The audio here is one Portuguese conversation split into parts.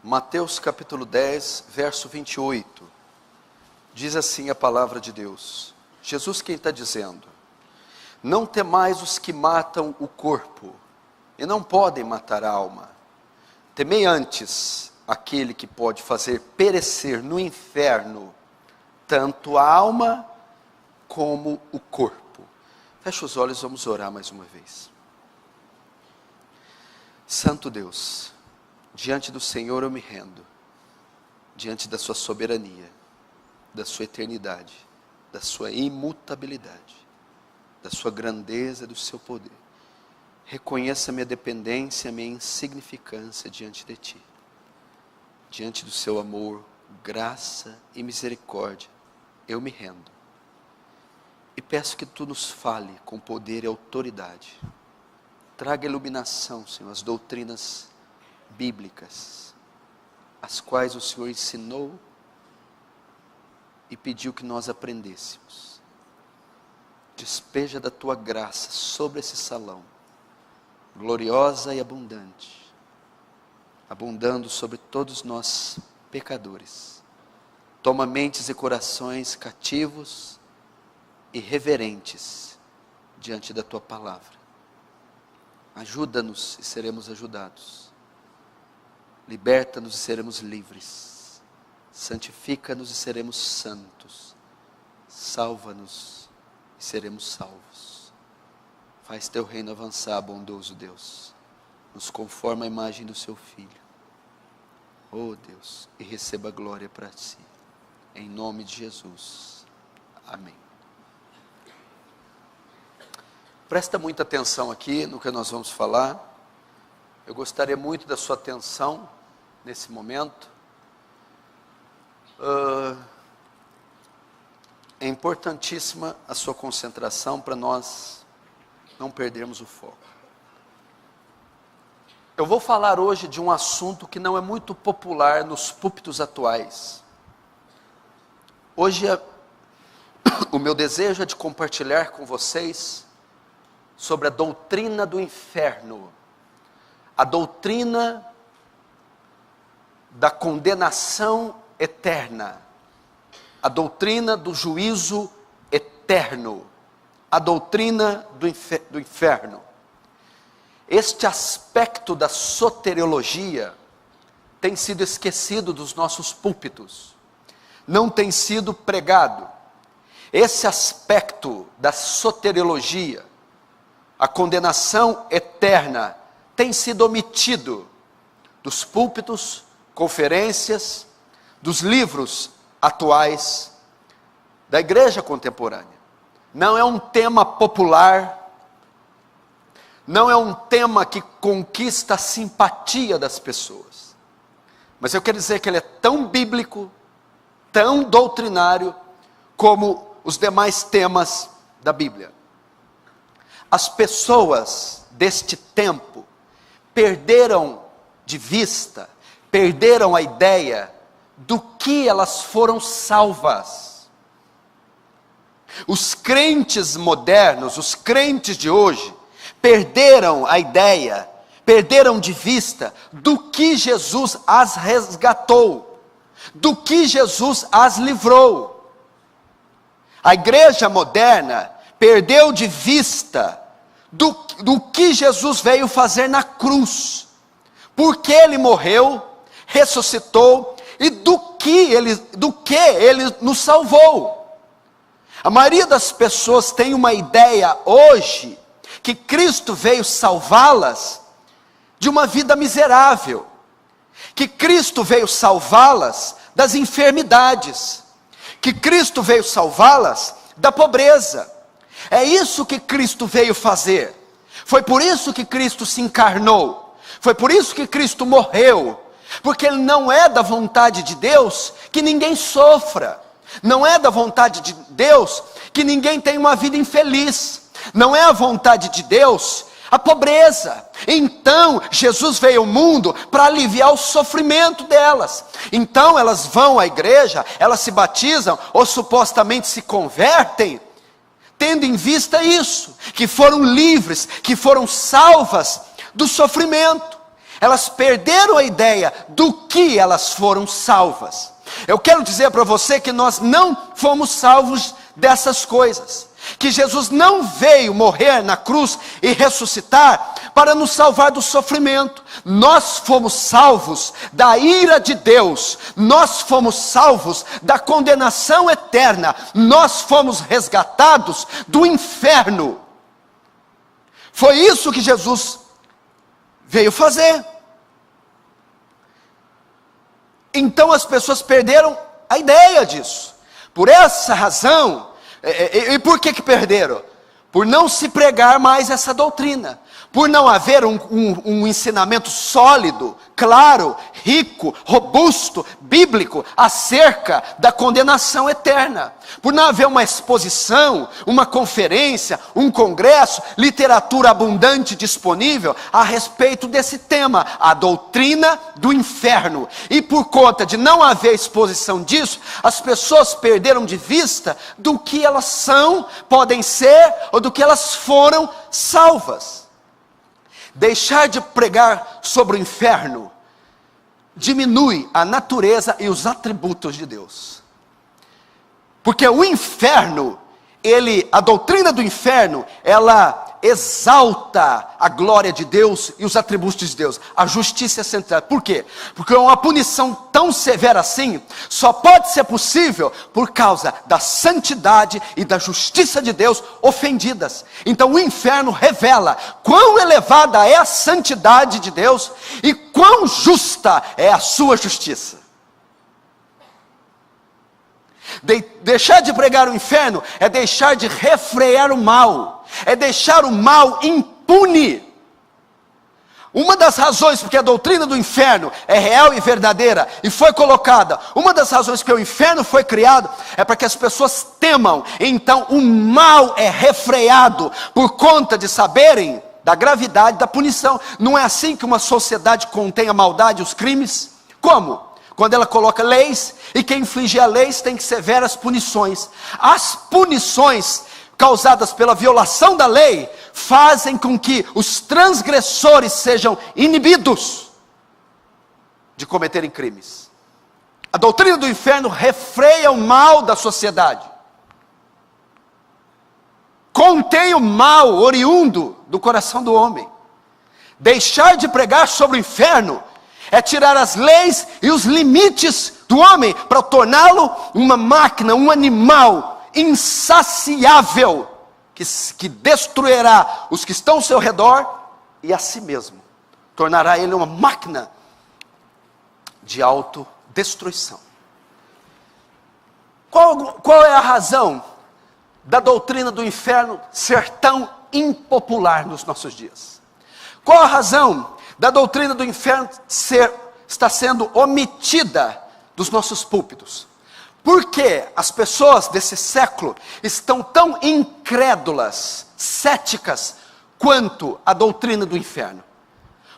Mateus capítulo 10, verso 28. Diz assim a palavra de Deus. Jesus quem está dizendo: não temais os que matam o corpo, e não podem matar a alma. Temei antes aquele que pode fazer perecer no inferno, tanto a alma como o corpo. Feche os olhos, vamos orar mais uma vez. Santo Deus, diante do Senhor eu me rendo, diante da sua soberania, da sua eternidade, da sua imutabilidade, da sua grandeza, do seu poder. Reconheça minha dependência, minha insignificância diante de ti, diante do seu amor, graça e misericórdia. Eu me rendo e peço que tu nos fale com poder e autoridade. Traga iluminação, Senhor, às doutrinas bíblicas, as quais o Senhor ensinou e pediu que nós aprendêssemos. Despeja da tua graça sobre esse salão, gloriosa e abundante, abundando sobre todos nós pecadores. Toma mentes e corações cativos e reverentes diante da tua palavra. Ajuda-nos e seremos ajudados. Liberta-nos e seremos livres. Santifica-nos e seremos santos. Salva-nos e seremos salvos. Faz teu reino avançar, bondoso Deus. Nos conforma a imagem do seu Filho. Oh Deus, e receba a glória para si. Em nome de Jesus. Amém. Presta muita atenção aqui no que nós vamos falar. Eu gostaria muito da sua atenção nesse momento. É importantíssima a sua concentração para nós não perdermos o foco. Eu vou falar hoje de um assunto que não é muito popular nos púlpitos atuais. Hoje o meu desejo é de compartilhar com vocês sobre a doutrina do inferno, a doutrina da condenação eterna, a doutrina do juízo eterno, a doutrina do inferno. Este aspecto da soteriologia tem sido esquecido dos nossos púlpitos, não tem sido pregado. Esse aspecto da soteriologia, a condenação eterna, tem sido omitido dos púlpitos, conferências, dos livros atuais da igreja contemporânea. Não é um tema popular, não é um tema que conquista a simpatia das pessoas, mas eu quero dizer que ele é tão bíblico, tão doutrinário, como os demais temas da Bíblia. As pessoas deste tempo perderam de vista, perderam a ideia do que elas foram salvas. Os crentes modernos, os crentes de hoje, perderam a ideia, perderam de vista do que Jesus as resgatou, do que Jesus as livrou. A igreja moderna perdeu de vista do que Jesus veio fazer na cruz, porque ele morreu, ressuscitou e do que ele nos salvou. A maioria das pessoas tem uma ideia hoje que Cristo veio salvá-las de uma vida miserável, que Cristo veio salvá-las das enfermidades, que Cristo veio salvá-las da pobreza. É isso que Cristo veio fazer. Foi por isso que Cristo se encarnou. Foi por isso que Cristo morreu. Porque não é da vontade de Deus que ninguém sofra. Não é da vontade de Deus que ninguém tenha uma vida infeliz. Não é a vontade de Deus a pobreza. Então Jesus veio ao mundo para aliviar o sofrimento delas. Então elas vão à igreja, elas se batizam ou supostamente se convertem, tendo em vista isso, que foram livres, que foram salvas do sofrimento. Elas perderam a ideia do que elas foram salvas. Eu quero dizer para você que nós não fomos salvos dessas coisas. Que Jesus não veio morrer na cruz e ressuscitar para nos salvar do sofrimento. Nós fomos salvos da ira de Deus. Nós fomos salvos da condenação eterna. Nós fomos resgatados do inferno. Foi isso que Jesus veio fazer. Então as pessoas perderam a ideia disso. Por essa razão, e por que perderam? Por não se pregar mais essa doutrina. Por não haver um ensinamento sólido, claro, rico, robusto, bíblico, acerca da condenação eterna. Por não haver uma exposição, uma conferência, um congresso, literatura abundante disponível a respeito desse tema, a doutrina do inferno. E por conta de não haver exposição disso, as pessoas perderam de vista do que elas são, podem ser, ou do que elas foram salvas. Deixar de pregar sobre o inferno diminui a natureza e os atributos de Deus. Porque o inferno, a doutrina do inferno, ela exalta a glória de Deus e os atributos de Deus. A justiça é central. Por quê? Porque uma punição tão severa assim só pode ser possível por causa da santidade e da justiça de Deus ofendidas. Então o inferno revela quão elevada é a santidade de Deus e quão justa é a sua justiça. Deixar de pregar o inferno é deixar de refrear o mal, é deixar o mal impune. Uma das razões porque a doutrina do inferno é real e verdadeira e foi colocada, uma das razões que o inferno foi criado é para que as pessoas temam. Então o mal é refreado por conta de saberem da gravidade da punição. Não é assim que uma sociedade contém a maldade e os crimes? Como? Quando ela coloca leis, e quem inflige a leis tem severas punições. As punições causadas pela violação da lei fazem com que os transgressores sejam inibidos de cometerem crimes. A doutrina do inferno refreia o mal da sociedade. Contém o mal oriundo do coração do homem. Deixar de pregar sobre o inferno é tirar as leis e os limites do homem para torná-lo uma máquina, um animal insaciável que destruirá os que estão ao seu redor e a si mesmo. Tornará ele uma máquina de autodestruição. Qual é a razão da doutrina do inferno ser tão impopular nos nossos dias? Qual a razão da doutrina do inferno está sendo omitida dos nossos púlpitos? Porque as pessoas desse século estão tão incrédulas, céticas, quanto a doutrina do inferno?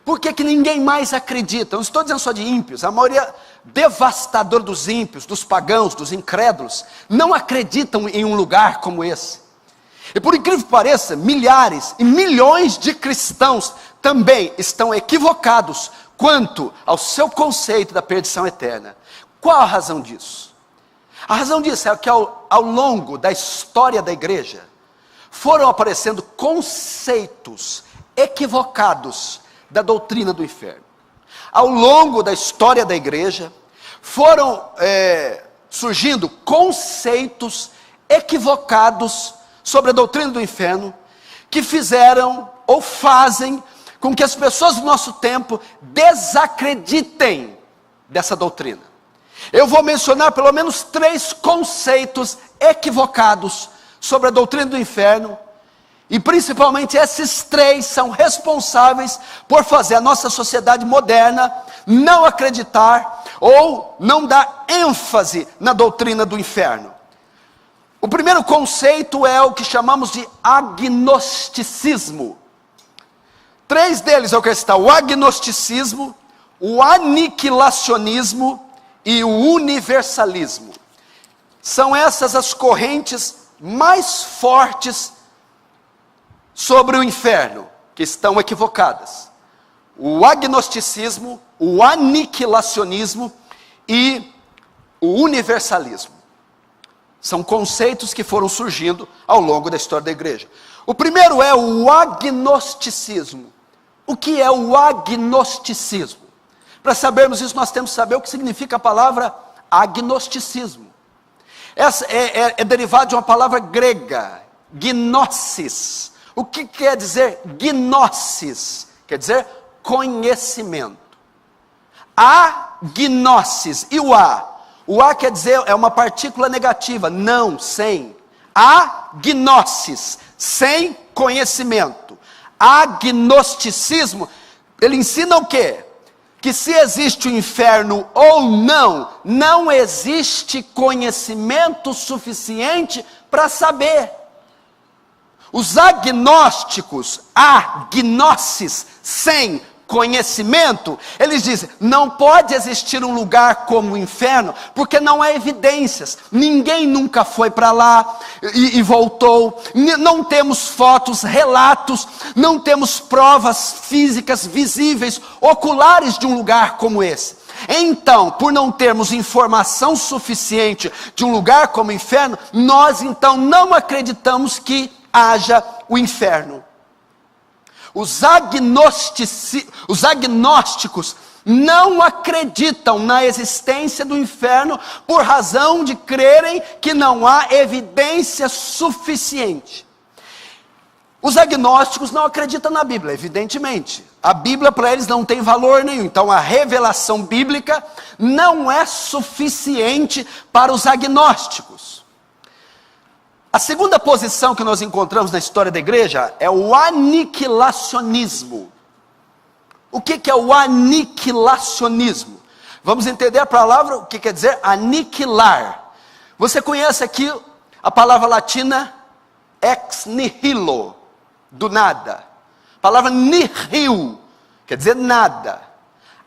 Por que ninguém mais acredita? Não estou dizendo só de ímpios, a maioria devastadora dos ímpios, dos pagãos, dos incrédulos, não acreditam em um lugar como esse. E por incrível que pareça, milhares e milhões de cristãos também estão equivocados quanto ao seu conceito da perdição eterna. Qual a razão disso? A razão disso é que ao longo da história da igreja, foram aparecendo conceitos equivocados da doutrina do inferno. Ao longo da história da igreja, foram surgindo conceitos equivocados sobre a doutrina do inferno, que fizeram ou fazem com que as pessoas do nosso tempo desacreditem dessa doutrina. Eu vou mencionar pelo menos 3 conceitos equivocados sobre a doutrina do inferno, e principalmente esses 3 são responsáveis por fazer a nossa sociedade moderna não acreditar ou não dar ênfase na doutrina do inferno. O primeiro conceito é o que chamamos de agnosticismo. 3 deles eu quero citar: o agnosticismo, o aniquilacionismo e o universalismo. São essas as correntes mais fortes sobre o inferno, que estão equivocadas. o agnosticismo, o aniquilacionismo e o universalismo. São conceitos que foram surgindo ao longo da história da igreja. O primeiro é o agnosticismo. O que é o agnosticismo? Para sabermos isso, nós temos que saber o que significa a palavra agnosticismo. Essa é derivado de uma palavra grega, gnosis. O que quer dizer gnosis? Quer dizer conhecimento. Agnosis. E o A? O A quer dizer, é uma partícula negativa, não, sem. Agnosis, sem conhecimento. Agnosticismo, ele ensina o quê? Que se existe o inferno ou não, não existe conhecimento suficiente para saber. Os agnósticos, agnosis, sem conhecimento, eles dizem, não pode existir um lugar como o inferno, porque não há evidências, ninguém nunca foi para lá e voltou, não temos fotos, relatos, não temos provas físicas, visíveis, oculares de um lugar como esse. Então, por não termos informação suficiente de um lugar como o inferno, nós então não acreditamos que haja o inferno. Os agnósticos não acreditam na existência do inferno por razão de crerem que não há evidência suficiente. Os agnósticos não acreditam na Bíblia, evidentemente. A Bíblia para eles não tem valor nenhum. Então a revelação bíblica não é suficiente para os agnósticos. A segunda posição que nós encontramos na história da igreja é o aniquilacionismo. O que é o aniquilacionismo? Vamos entender a palavra, o que quer dizer aniquilar. Você conhece aqui a palavra latina ex nihilo, do nada. A palavra nihil, quer dizer nada.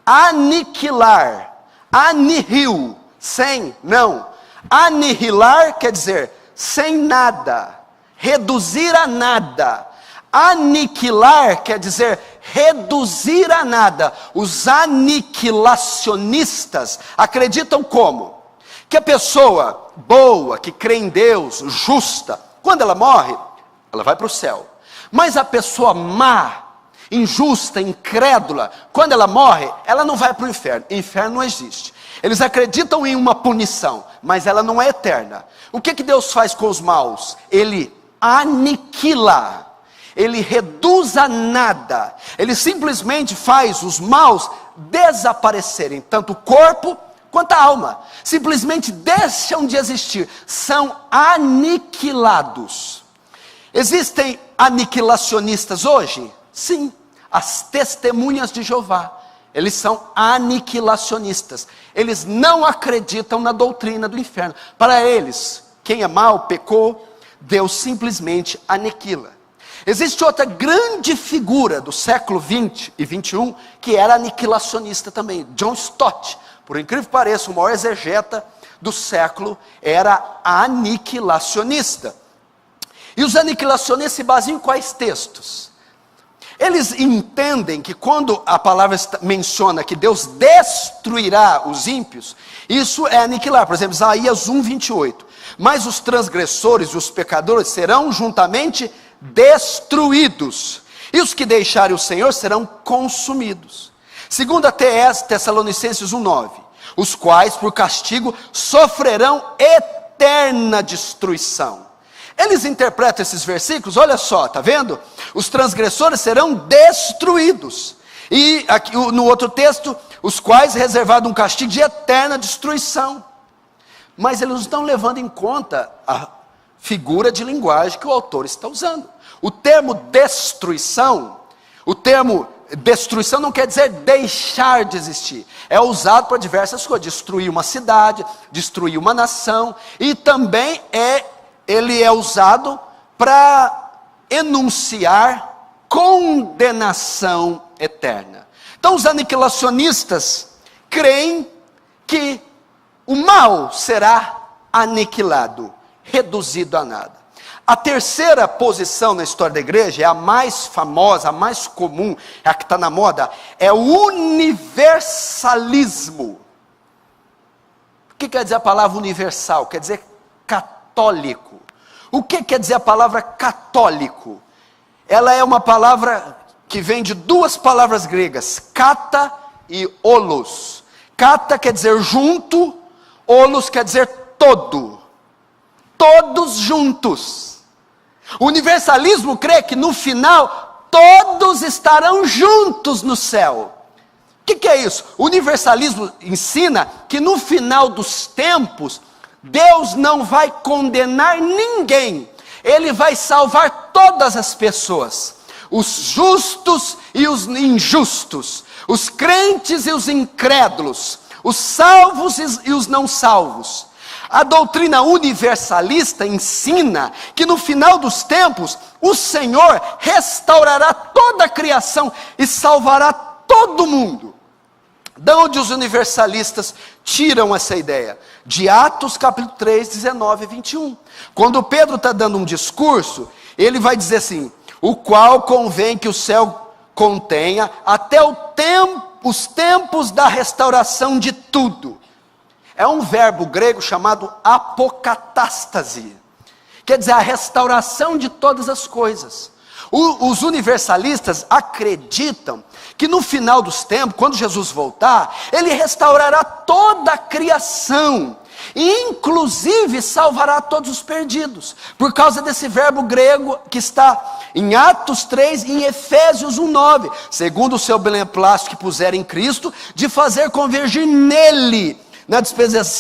Aniquilar, anihil, sem, não. Anihilar quer dizer sem nada, reduzir a nada. Aniquilar quer dizer reduzir a nada. Os aniquilacionistas acreditam como? Que a pessoa boa, que crê em Deus, justa, quando ela morre, ela vai para o céu. Mas a pessoa má, injusta, incrédula, quando ela morre, ela não vai para o inferno. Inferno não existe. Eles acreditam em uma punição, mas ela não é eterna. O que Deus faz com os maus? Ele aniquila. Ele reduz a nada. Ele simplesmente faz os maus desaparecerem, tanto o corpo quanto a alma. Simplesmente deixam de existir. São aniquilados. Existem aniquilacionistas hoje? Sim. As testemunhas de Jeová. Eles são aniquilacionistas. Eles não acreditam na doutrina do inferno. Para eles, quem é mau, pecou, Deus simplesmente aniquila. Existe outra grande figura do século 20 e 21, que era aniquilacionista também, John Stott. Por incrível que pareça, o maior exegeta do século era aniquilacionista. E os aniquilacionistas se baseiam em quais textos? Eles entendem que quando a palavra menciona que Deus destruirá os ímpios, isso é aniquilar. Por exemplo, Isaías 1:28. Mas os transgressores e os pecadores serão juntamente destruídos, e os que deixarem o Senhor serão consumidos. Segunda Tessalonicenses 1:9. Os quais por castigo sofrerão eterna destruição. Eles interpretam esses versículos, olha só, está vendo? Os transgressores serão destruídos. E aqui, no outro texto, os quais reservado um castigo de eterna destruição. Mas eles não estão levando em conta a figura de linguagem que o autor está usando. O termo destruição não quer dizer deixar de existir. É usado para diversas coisas. Destruir uma cidade, destruir uma nação. E também ele é usado para enunciar condenação eterna. Então os aniquilacionistas creem que o mal será aniquilado, reduzido a nada. A terceira posição na história da igreja, é a mais famosa, a mais comum, é a que está na moda, é o universalismo. O que quer dizer a palavra universal? Quer dizer católico. O que quer dizer a palavra católico? Ela é uma palavra que vem de duas palavras gregas, kata e olos. Kata quer dizer junto, olos quer dizer todo. Todos juntos. O universalismo crê que no final todos estarão juntos no céu. O que é isso? O universalismo ensina que no final dos tempos, Deus não vai condenar ninguém. Ele vai salvar todas as pessoas. Os justos e os injustos. Os crentes e os incrédulos. Os salvos e os não salvos. A doutrina universalista ensina que no final dos tempos, o Senhor restaurará toda a criação e salvará todo mundo. De onde os universalistas tiram essa ideia? De Atos capítulo 3, 19 e 21. Quando Pedro está dando um discurso, ele vai dizer assim: o qual convém que o céu contenha até os tempos da restauração de tudo. É um verbo grego chamado apocatástase. Quer dizer, a restauração de todas as coisas. Os universalistas acreditam que no final dos tempos, quando Jesus voltar, Ele restaurará toda a criação. E inclusive salvará todos os perdidos. Por causa desse verbo grego que está em Atos 3 e em Efésios 1:9. Segundo o seu beneplácito que puser em Cristo, de fazer convergir nele,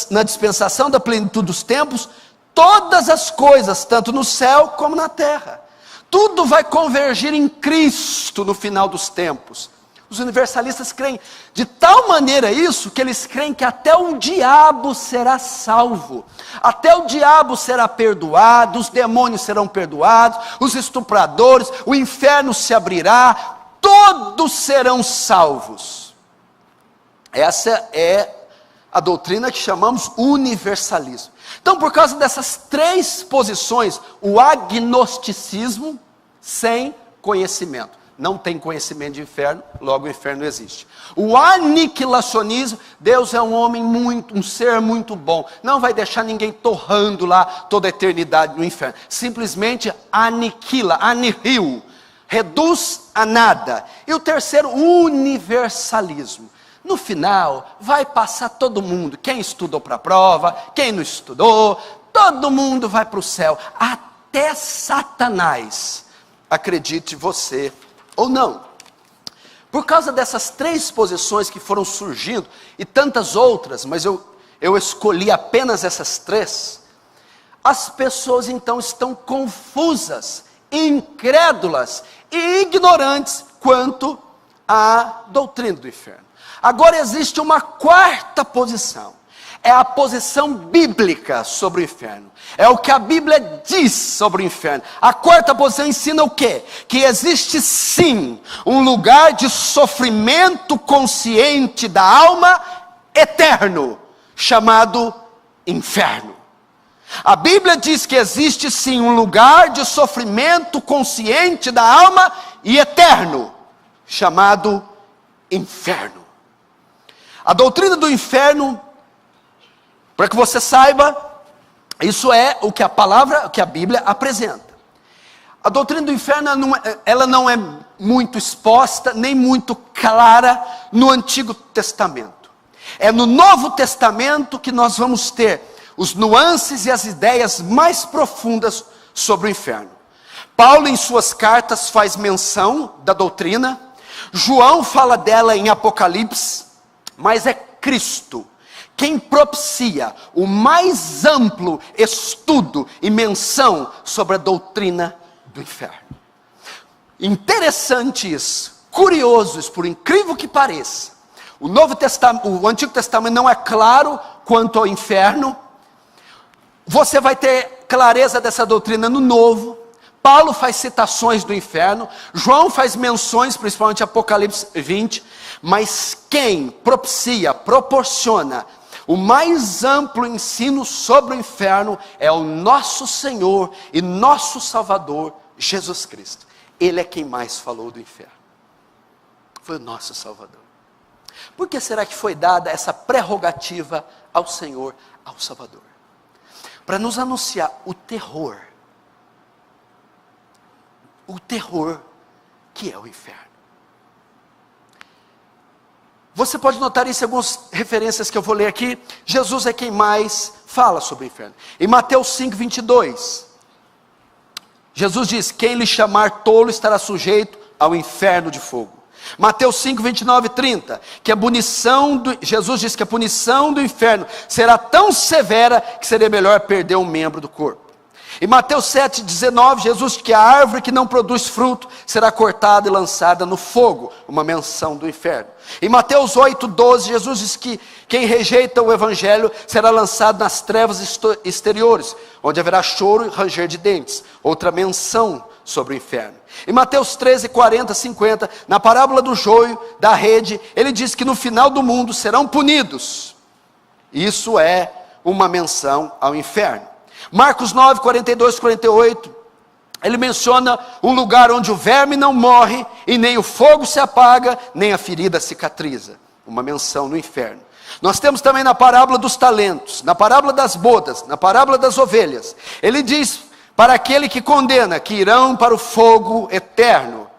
na dispensação da plenitude dos tempos, todas as coisas, tanto no céu como na terra. Tudo vai convergir em Cristo no final dos tempos. Os universalistas creem de tal maneira isso, que eles creem que até o diabo será salvo. Até o diabo será perdoado, os demônios serão perdoados, os estupradores, o inferno se abrirá, todos serão salvos. Essa é a doutrina que chamamos universalismo. Então, por causa dessas três posições, o agnosticismo sem conhecimento. Não tem conhecimento de inferno, logo o inferno existe. O aniquilacionismo, Deus é um ser muito bom, não vai deixar ninguém torrando lá toda a eternidade no inferno. Simplesmente aniquila, anihil, reduz a nada. E o terceiro, universalismo. No final, vai passar todo mundo, quem estudou para a prova, quem não estudou, todo mundo vai para o céu, até Satanás, acredite você ou não. Por causa dessas três posições que foram surgindo, e tantas outras, mas eu escolhi apenas essas três, as pessoas então estão confusas, incrédulas e ignorantes quanto à doutrina do inferno. Agora existe uma quarta posição, é a posição bíblica sobre o inferno, é o que a Bíblia diz sobre o inferno. A quarta posição ensina o quê? Que existe sim um lugar de sofrimento consciente da alma eterno, chamado inferno. A Bíblia diz que existe sim um lugar de sofrimento consciente da alma e eterno, chamado inferno. A doutrina do inferno, para que você saiba, isso é o que a Bíblia apresenta. A doutrina do inferno, ela não é muito exposta, nem muito clara no Antigo Testamento. É no Novo Testamento que nós vamos ter os nuances e as ideias mais profundas sobre o inferno. Paulo, em suas cartas, faz menção da doutrina. João fala dela em Apocalipse. Mas é Cristo quem propicia o mais amplo estudo e menção sobre a doutrina do inferno. Interessante isso, curioso isso, por incrível que pareça. O Antigo Testamento não é claro quanto ao inferno. Você vai ter clareza dessa doutrina no Novo. Paulo faz citações do inferno, João faz menções, principalmente Apocalipse 20, mas quem proporciona O mais amplo ensino sobre o inferno é o nosso Senhor e nosso Salvador, Jesus Cristo. Ele é quem mais falou do inferno. Foi o nosso Salvador. Por que será que foi dada essa prerrogativa ao Senhor, ao Salvador? Para nos anunciar o terror que é o inferno. Você pode notar isso em algumas referências que eu vou ler aqui. Jesus é quem mais fala sobre o inferno. Em Mateus 5:22, Jesus diz: quem lhe chamar tolo estará sujeito ao inferno de fogo. Mateus 5:29 e 30, Jesus diz que a punição do inferno será tão severa que seria melhor perder um membro do corpo. Em Mateus 7:19, Jesus diz que a árvore que não produz fruto será cortada e lançada no fogo, uma menção do inferno. Em Mateus 8:12, Jesus diz que quem rejeita o evangelho será lançado nas trevas exteriores, onde haverá choro e ranger de dentes, outra menção sobre o inferno. Em Mateus 13:40, 50, na parábola do joio, da rede, ele diz que no final do mundo serão punidos. Isso é uma menção ao inferno. Marcos 9:42, 48, ele menciona um lugar onde o verme não morre, e nem o fogo se apaga, nem a ferida cicatriza. Uma menção no inferno. Nós temos também na parábola dos talentos, na parábola das bodas, na parábola das ovelhas. Ele diz para aquele que condena, que irão para o fogo eterno.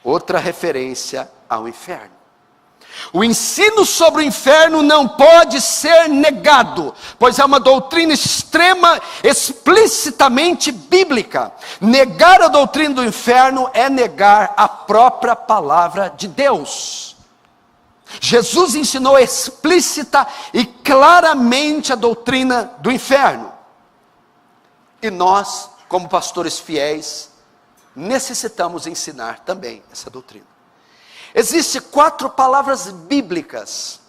Outra referência ao inferno. O ensino sobre o inferno não pode ser negado, pois é uma doutrina extrema, explicitamente bíblica. Negar a doutrina do inferno é negar a própria palavra de Deus. Jesus ensinou explícita e claramente a doutrina do inferno. E nós, como pastores fiéis, necessitamos ensinar também essa doutrina. Existem 4 palavras bíblicas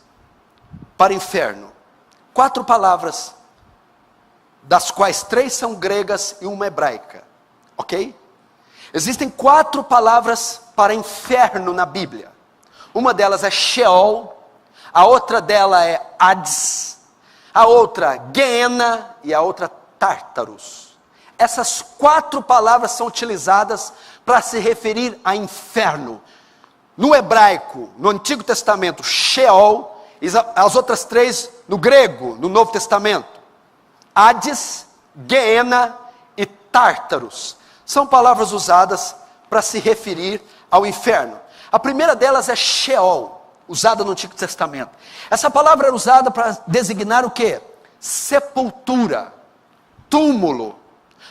para inferno. 4 palavras, das quais 3 são gregas e uma hebraica. Ok? Existem 4 palavras para inferno na Bíblia. Uma delas é Sheol, a outra dela é Hades, a outra Geena e a outra Tártaros. Essas 4 palavras são utilizadas para se referir a inferno. No hebraico, no Antigo Testamento, Sheol, e as outras 3 no grego, no Novo Testamento, Hades, Geena e Tártaros. São palavras usadas para se referir ao inferno. A primeira delas é Sheol, usada no Antigo Testamento. Essa palavra era usada para designar o quê? Sepultura, túmulo,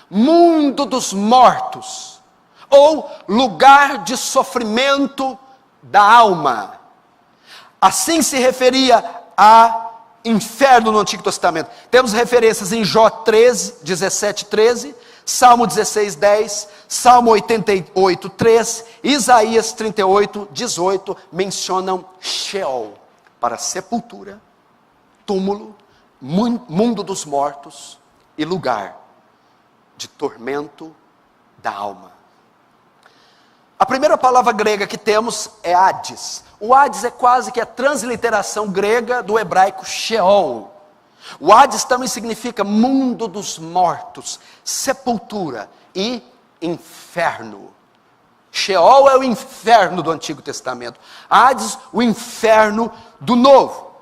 mundo dos mortos, ou lugar de sofrimento da alma. Assim se referia a inferno no Antigo Testamento. Temos referências em Jó 13, 17, 13, Salmo 16, 10, Salmo 88, 3, Isaías 38, 18, mencionam Sheol, para sepultura, túmulo, mundo dos mortos e lugar de tormento da alma. A primeira palavra grega que temos é Hades. O Hades é quase que a transliteração grega do hebraico Sheol. O Hades também significa mundo dos mortos, sepultura e inferno. Sheol é o inferno do Antigo Testamento. Hades, o inferno do Novo.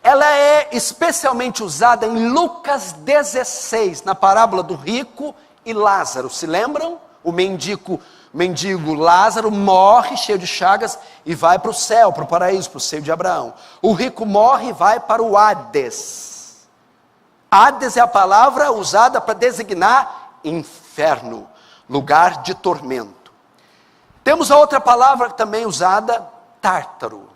Ela é especialmente usada em Lucas 16, na parábola do rico e Lázaro. Se lembram? O mendigo Lázaro morre cheio de chagas e vai para o céu, para o paraíso, para o seio de Abraão. O rico morre e vai para o Hades. Hades é a palavra usada para designar inferno, lugar de tormento. Temos a outra palavra também usada, Tártaro,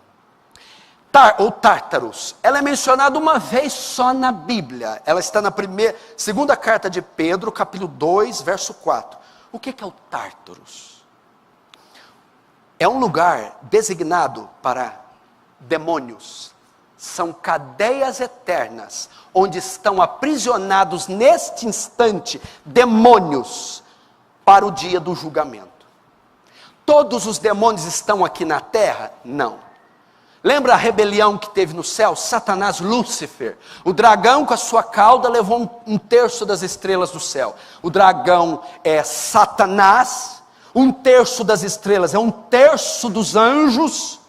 ou Tártaros. Ela é mencionada uma vez só na Bíblia. Ela está na segunda carta de Pedro, capítulo 2, verso 4. O que é o Tártaros? É um lugar designado para demônios. São cadeias eternas, onde estão aprisionados neste instante demônios para o dia do julgamento. Todos os demônios estão aqui na terra? Não. Lembra a rebelião que teve no céu? Satanás, Lúcifer. O dragão com a sua cauda levou um terço das estrelas do céu. O dragão é Satanás, um terço das estrelas é um terço dos anjos.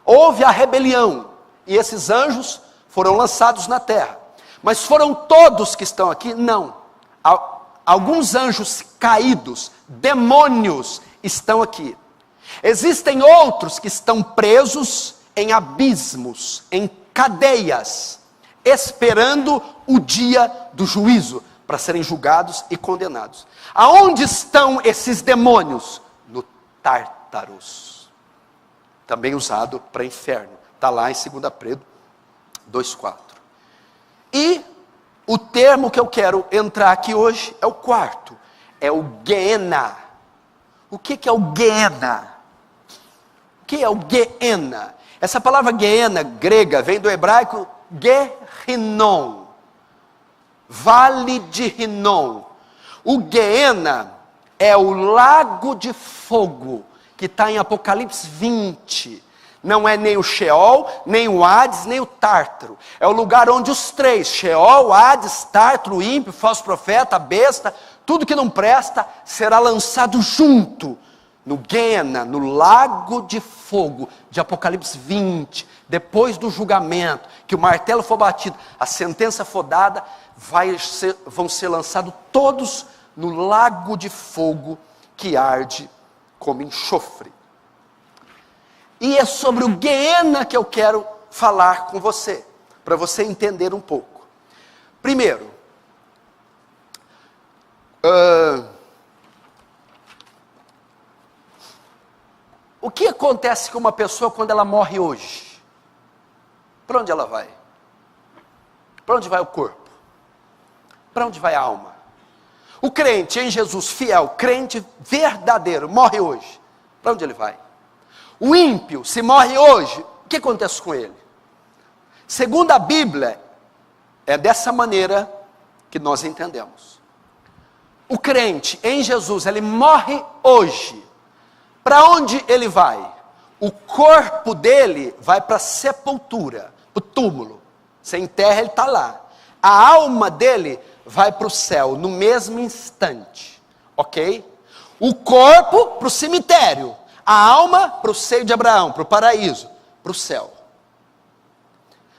Houve a rebelião e esses anjos foram lançados na terra. Mas foram todos que estão aqui? Não. Alguns anjos caídos, demônios, estão aqui. Existem outros que estão presos em abismos, em cadeias, esperando o dia do juízo, para serem julgados e condenados. Aonde estão esses demônios? No Tártaros, também usado para inferno. Está lá em 2 Pedro 2,4. E o termo que eu quero entrar aqui hoje é o quarto, é o Guiena. O que é o Guiena? O que é o Guiena? Essa palavra Guiena grega vem do hebraico Guerrinon, vale de Rinom. O Guiena é o lago de fogo que está em Apocalipse 20. Não é nem o Sheol, nem o Hades, nem o Tártaro. É o lugar onde os três, Sheol, Hades, Tártaro, o ímpio, falso profeta, a besta, tudo que não presta, será lançado junto no Guiena, no lago de fogo, de Apocalipse 20, depois do julgamento, que o martelo for batido, a sentença for dada, vão ser lançados todos no lago de fogo, que arde como enxofre. E é sobre o Guiena que eu quero falar com você, para você entender um pouco. Primeiro, o que acontece com uma pessoa quando ela morre hoje? Para onde ela vai? Para onde vai o corpo? Para onde vai a alma? O crente em Jesus, fiel, crente verdadeiro, morre hoje. Para onde ele vai? O ímpio, se morre hoje, o que acontece com ele? Segundo a Bíblia, é dessa maneira que nós entendemos. O crente em Jesus, ele morre hoje. Para onde ele vai? O corpo dele vai para a sepultura, para o túmulo. Sem terra ele está lá. A alma dele vai para o céu no mesmo instante. Ok? O corpo para o cemitério. A alma para o seio de Abraão, para o paraíso, para o céu.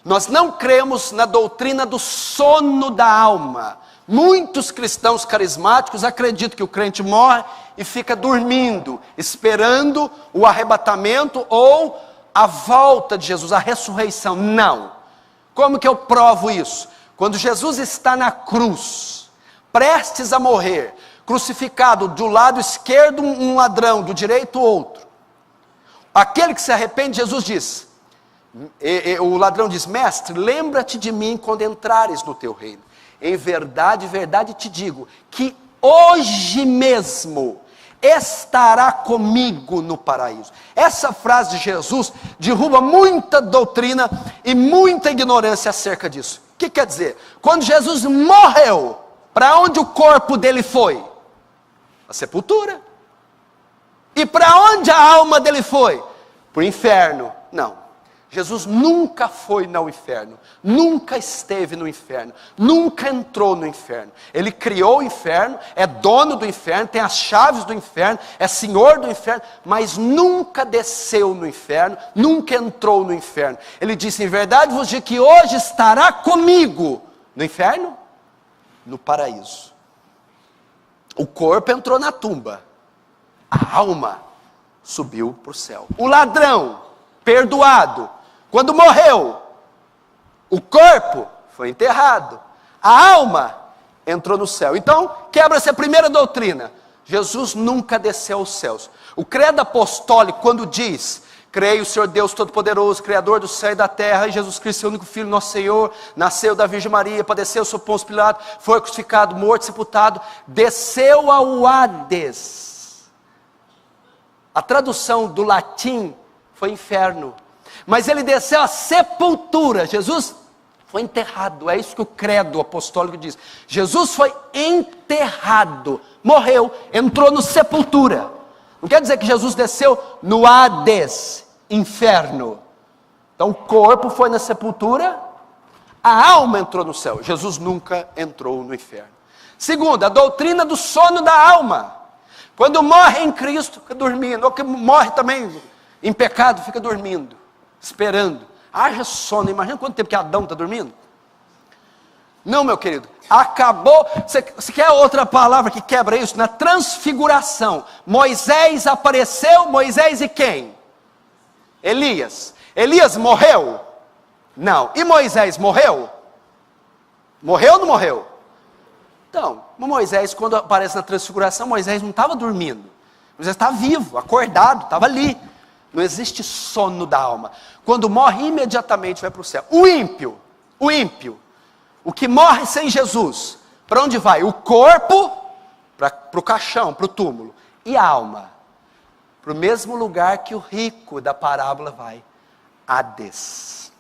Nós não cremos na doutrina do sono da alma. Muitos cristãos carismáticos acreditam que o crente morre e fica dormindo, esperando o arrebatamento ou a volta de Jesus, a ressurreição. Não. Como que eu provo isso? Quando Jesus está na cruz, prestes a morrer, crucificado, do lado esquerdo um ladrão, do direito outro. Aquele que se arrepende, Jesus diz, o ladrão diz: mestre, lembra-te de mim quando entrares no teu reino. Em verdade, verdade te digo, que hoje mesmo estará comigo no paraíso. Essa frase de Jesus derruba muita doutrina e muita ignorância acerca disso. O que quer dizer? Quando Jesus morreu, para onde o corpo dele foi? A sepultura. E para onde a alma dele foi? Para o inferno. Não. Jesus nunca foi no inferno, nunca esteve no inferno, nunca entrou no inferno. Ele criou o inferno, é dono do inferno, tem as chaves do inferno, é senhor do inferno, mas nunca desceu no inferno, nunca entrou no inferno. Ele disse: em verdade vos digo que hoje estará comigo no inferno, no paraíso. O corpo entrou na tumba, a alma subiu para o céu. O ladrão, perdoado, quando morreu, o corpo foi enterrado, a alma entrou no céu. Então, quebra-se a primeira doutrina: Jesus nunca desceu aos céus. O credo apostólico, quando diz: creio o Senhor Deus Todo-Poderoso, Criador do céu e da terra, e Jesus Cristo, seu único Filho, nosso Senhor, nasceu da Virgem Maria, padeceu sob Pôncio Pilato, foi crucificado, morto, sepultado, desceu ao Hades. A tradução do latim foi inferno. Mas ele desceu à sepultura. Jesus foi enterrado. É isso que o credo apostólico diz. Jesus foi enterrado, morreu, entrou no sepultura. Não quer dizer que Jesus desceu no Hades, inferno. Então o corpo foi na sepultura, a alma entrou no céu. Jesus nunca entrou no inferno. Segundo, a doutrina do sono da alma. Quando morre em Cristo, fica dormindo. Ou que morre também em pecado, fica dormindo, esperando. Haja sono. Imagina quanto tempo que Adão está dormindo. Não, meu querido, acabou. Você quer outra palavra que quebra isso? Na transfiguração, Moisés apareceu. Moisés e quem? Elias. Elias morreu? Não. E Moisés morreu? Morreu ou não morreu? Então, Moisés, quando aparece na transfiguração, Moisés não estava dormindo. Moisés estava vivo, acordado, estava ali. Não existe sono da alma. Quando morre, imediatamente vai para o céu. O ímpio, o que morre sem Jesus, para onde vai? O corpo, para o caixão, para o túmulo. E a alma? Para o mesmo lugar que o rico da parábola vai. Hades.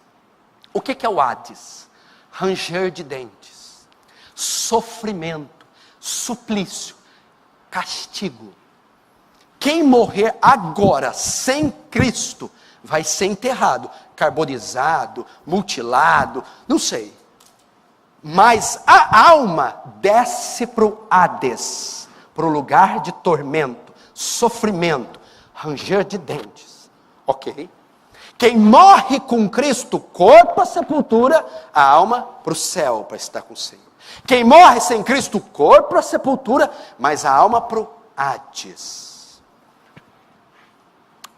O que é o Hades? Ranger de dentes, sofrimento, suplício, castigo. Quem morrer agora sem Cristo vai ser enterrado, carbonizado, mutilado, não sei. Mas a alma desce para o Hades, para o lugar de tormento, sofrimento, ranger de dentes. Ok? Quem morre com Cristo, corpo à sepultura, a alma para o céu, para estar com o Senhor. Quem morre sem Cristo, corpo à sepultura, mas a alma para o Hades.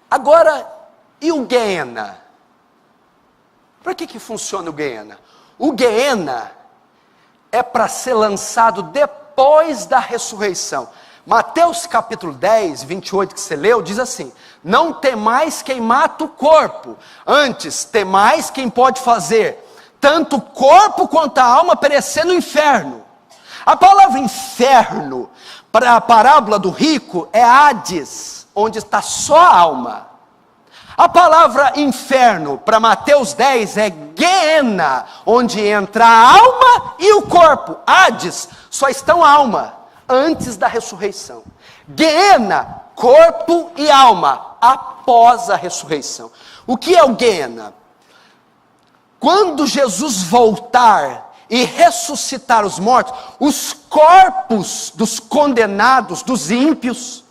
Agora, e o Guiena? Para que funciona o Guiena? O Guiena é para ser lançado depois da ressurreição. Mateus capítulo 10, 28 que você leu, diz assim: não temais quem mata o corpo, antes temais quem pode fazer tanto o corpo quanto a alma perecer no inferno. A palavra inferno, para a parábola do rico, é Hades, onde está só a alma. A palavra inferno, para Mateus 10, é Guiena, onde entra a alma e o corpo. Hades, só estão a alma, antes da ressurreição. Guiena, corpo e alma, após a ressurreição. O que é o Guiena? Quando Jesus voltar e ressuscitar os mortos, os corpos dos condenados, dos ímpios,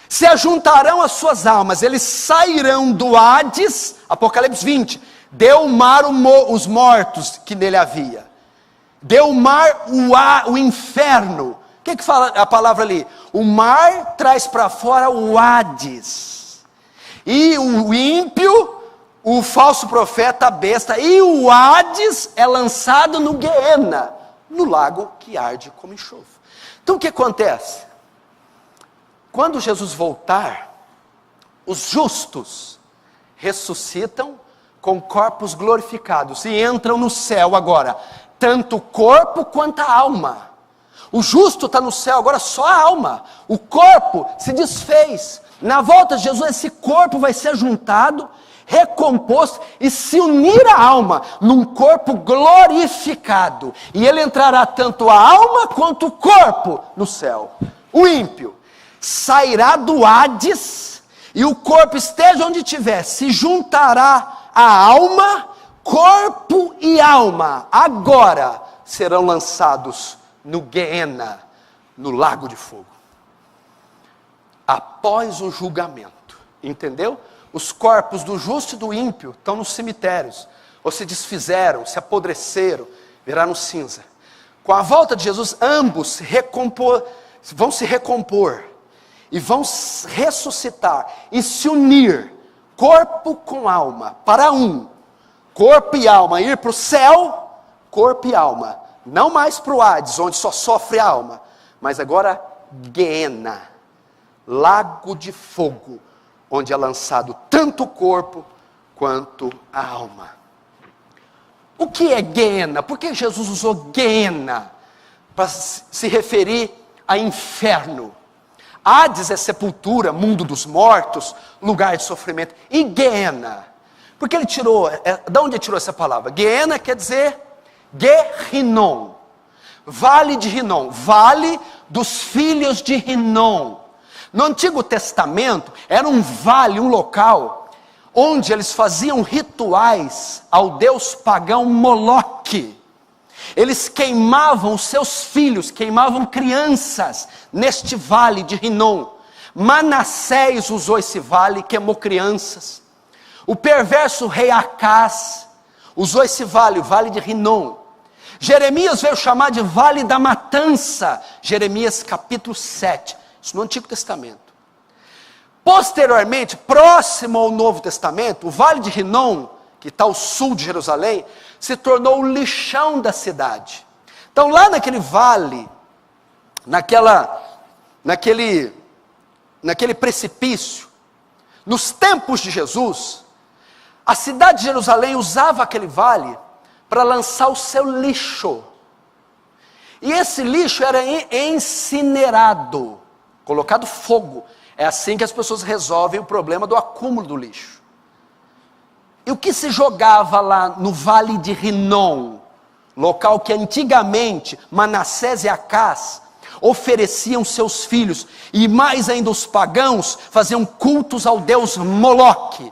se ajuntarão às suas almas, eles sairão do Hades, Apocalipse 20, deu o mar os mortos que nele havia, deu o mar o inferno. O que fala a palavra ali? O mar traz para fora o Hades, e o ímpio, o falso profeta, a besta, e o Hades é lançado no Guiena, no lago que arde como enxofre. Então o que acontece? Quando Jesus voltar, os justos ressuscitam com corpos glorificados e entram no céu agora, tanto o corpo quanto a alma. O justo está no céu, agora só a alma. O corpo se desfez. Na volta de Jesus, esse corpo vai ser juntado, recomposto e se unir à alma num corpo glorificado. E ele entrará tanto a alma quanto o corpo no céu. O ímpio sairá do Hades e o corpo, esteja onde estiver, se juntará à alma, corpo e alma. Agora serão lançados no Guiena, no lago de fogo, após o julgamento. Entendeu? Os corpos do justo e do ímpio estão nos cemitérios, ou se desfizeram, se apodreceram, viraram cinza. Com a volta de Jesus, ambos vão se recompor e vão ressuscitar e se unir, corpo com alma, para um, corpo e alma, ir para o céu, corpo e alma, não mais para o Hades, onde só sofre a alma, mas agora Guiena, lago de fogo, onde é lançado tanto o corpo quanto a alma. O que é Guiena? Por que Jesus usou Guiena para se referir a inferno? Hades é sepultura, mundo dos mortos, lugar de sofrimento. E Guiena? Porque ele tirou, de onde ele tirou essa palavra? Guiena quer dizer Guerrinom, vale de Rinom, vale dos filhos de Rinom. No Antigo Testamento, era um vale, um local, onde eles faziam rituais ao deus pagão Moloque. Eles queimavam os seus filhos, queimavam crianças neste vale de Rinom. Manassés usou esse vale, queimou crianças. O perverso rei Acás usou esse vale, o vale de Rinom. Jeremias veio chamar de vale da matança, Jeremias capítulo 7, isso no Antigo Testamento. Posteriormente, próximo ao Novo Testamento, o vale de Rinom, que está ao sul de Jerusalém, se tornou o lixão da cidade. Então lá naquele vale, naquele precipício, nos tempos de Jesus, a cidade de Jerusalém usava aquele vale para lançar o seu lixo. E esse lixo era incinerado, colocado fogo. É assim que as pessoas resolvem o problema do acúmulo do lixo. E o que se jogava lá no vale de Rinom, local que antigamente Manassés e Acás ofereciam seus filhos, e mais ainda os pagãos faziam cultos ao deus Moloque.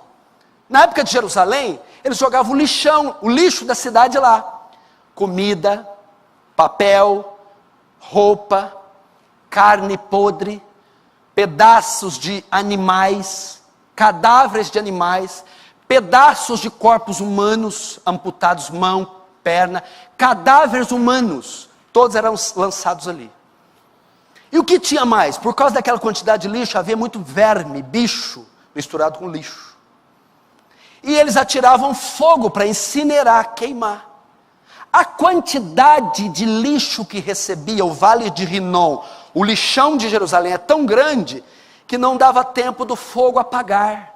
Na época de Jerusalém, eles jogavam o lixão, o lixo da cidade lá. Comida, papel, roupa, carne podre, pedaços de animais, cadáveres de animais, pedaços de corpos humanos, amputados, mão, perna, cadáveres humanos, todos eram lançados ali. E o que tinha mais? Por causa daquela quantidade de lixo, havia muito verme, bicho, misturado com lixo. E eles atiravam fogo para incinerar, queimar. A quantidade de lixo que recebia o vale de Rinom, o lixão de Jerusalém, é tão grande que não dava tempo do fogo apagar.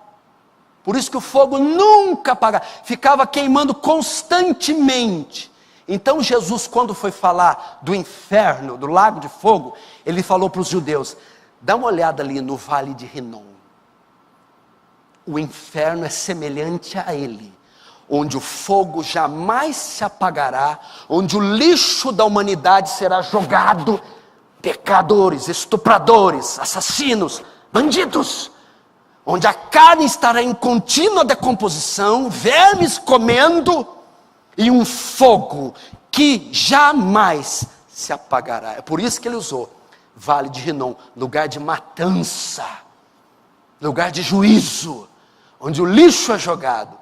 Por isso que o fogo nunca apagava, ficava queimando constantemente. Então Jesus, quando foi falar do inferno, do lago de fogo, ele falou para os judeus: dá uma olhada ali no vale de Rinom. O inferno é semelhante a ele, onde o fogo jamais se apagará, onde o lixo da humanidade será jogado, pecadores, estupradores, assassinos, bandidos, onde a carne estará em contínua decomposição, vermes comendo, e um fogo que jamais se apagará. É por isso que ele usou vale de Rinom, lugar de matança, lugar de juízo, onde o lixo é jogado.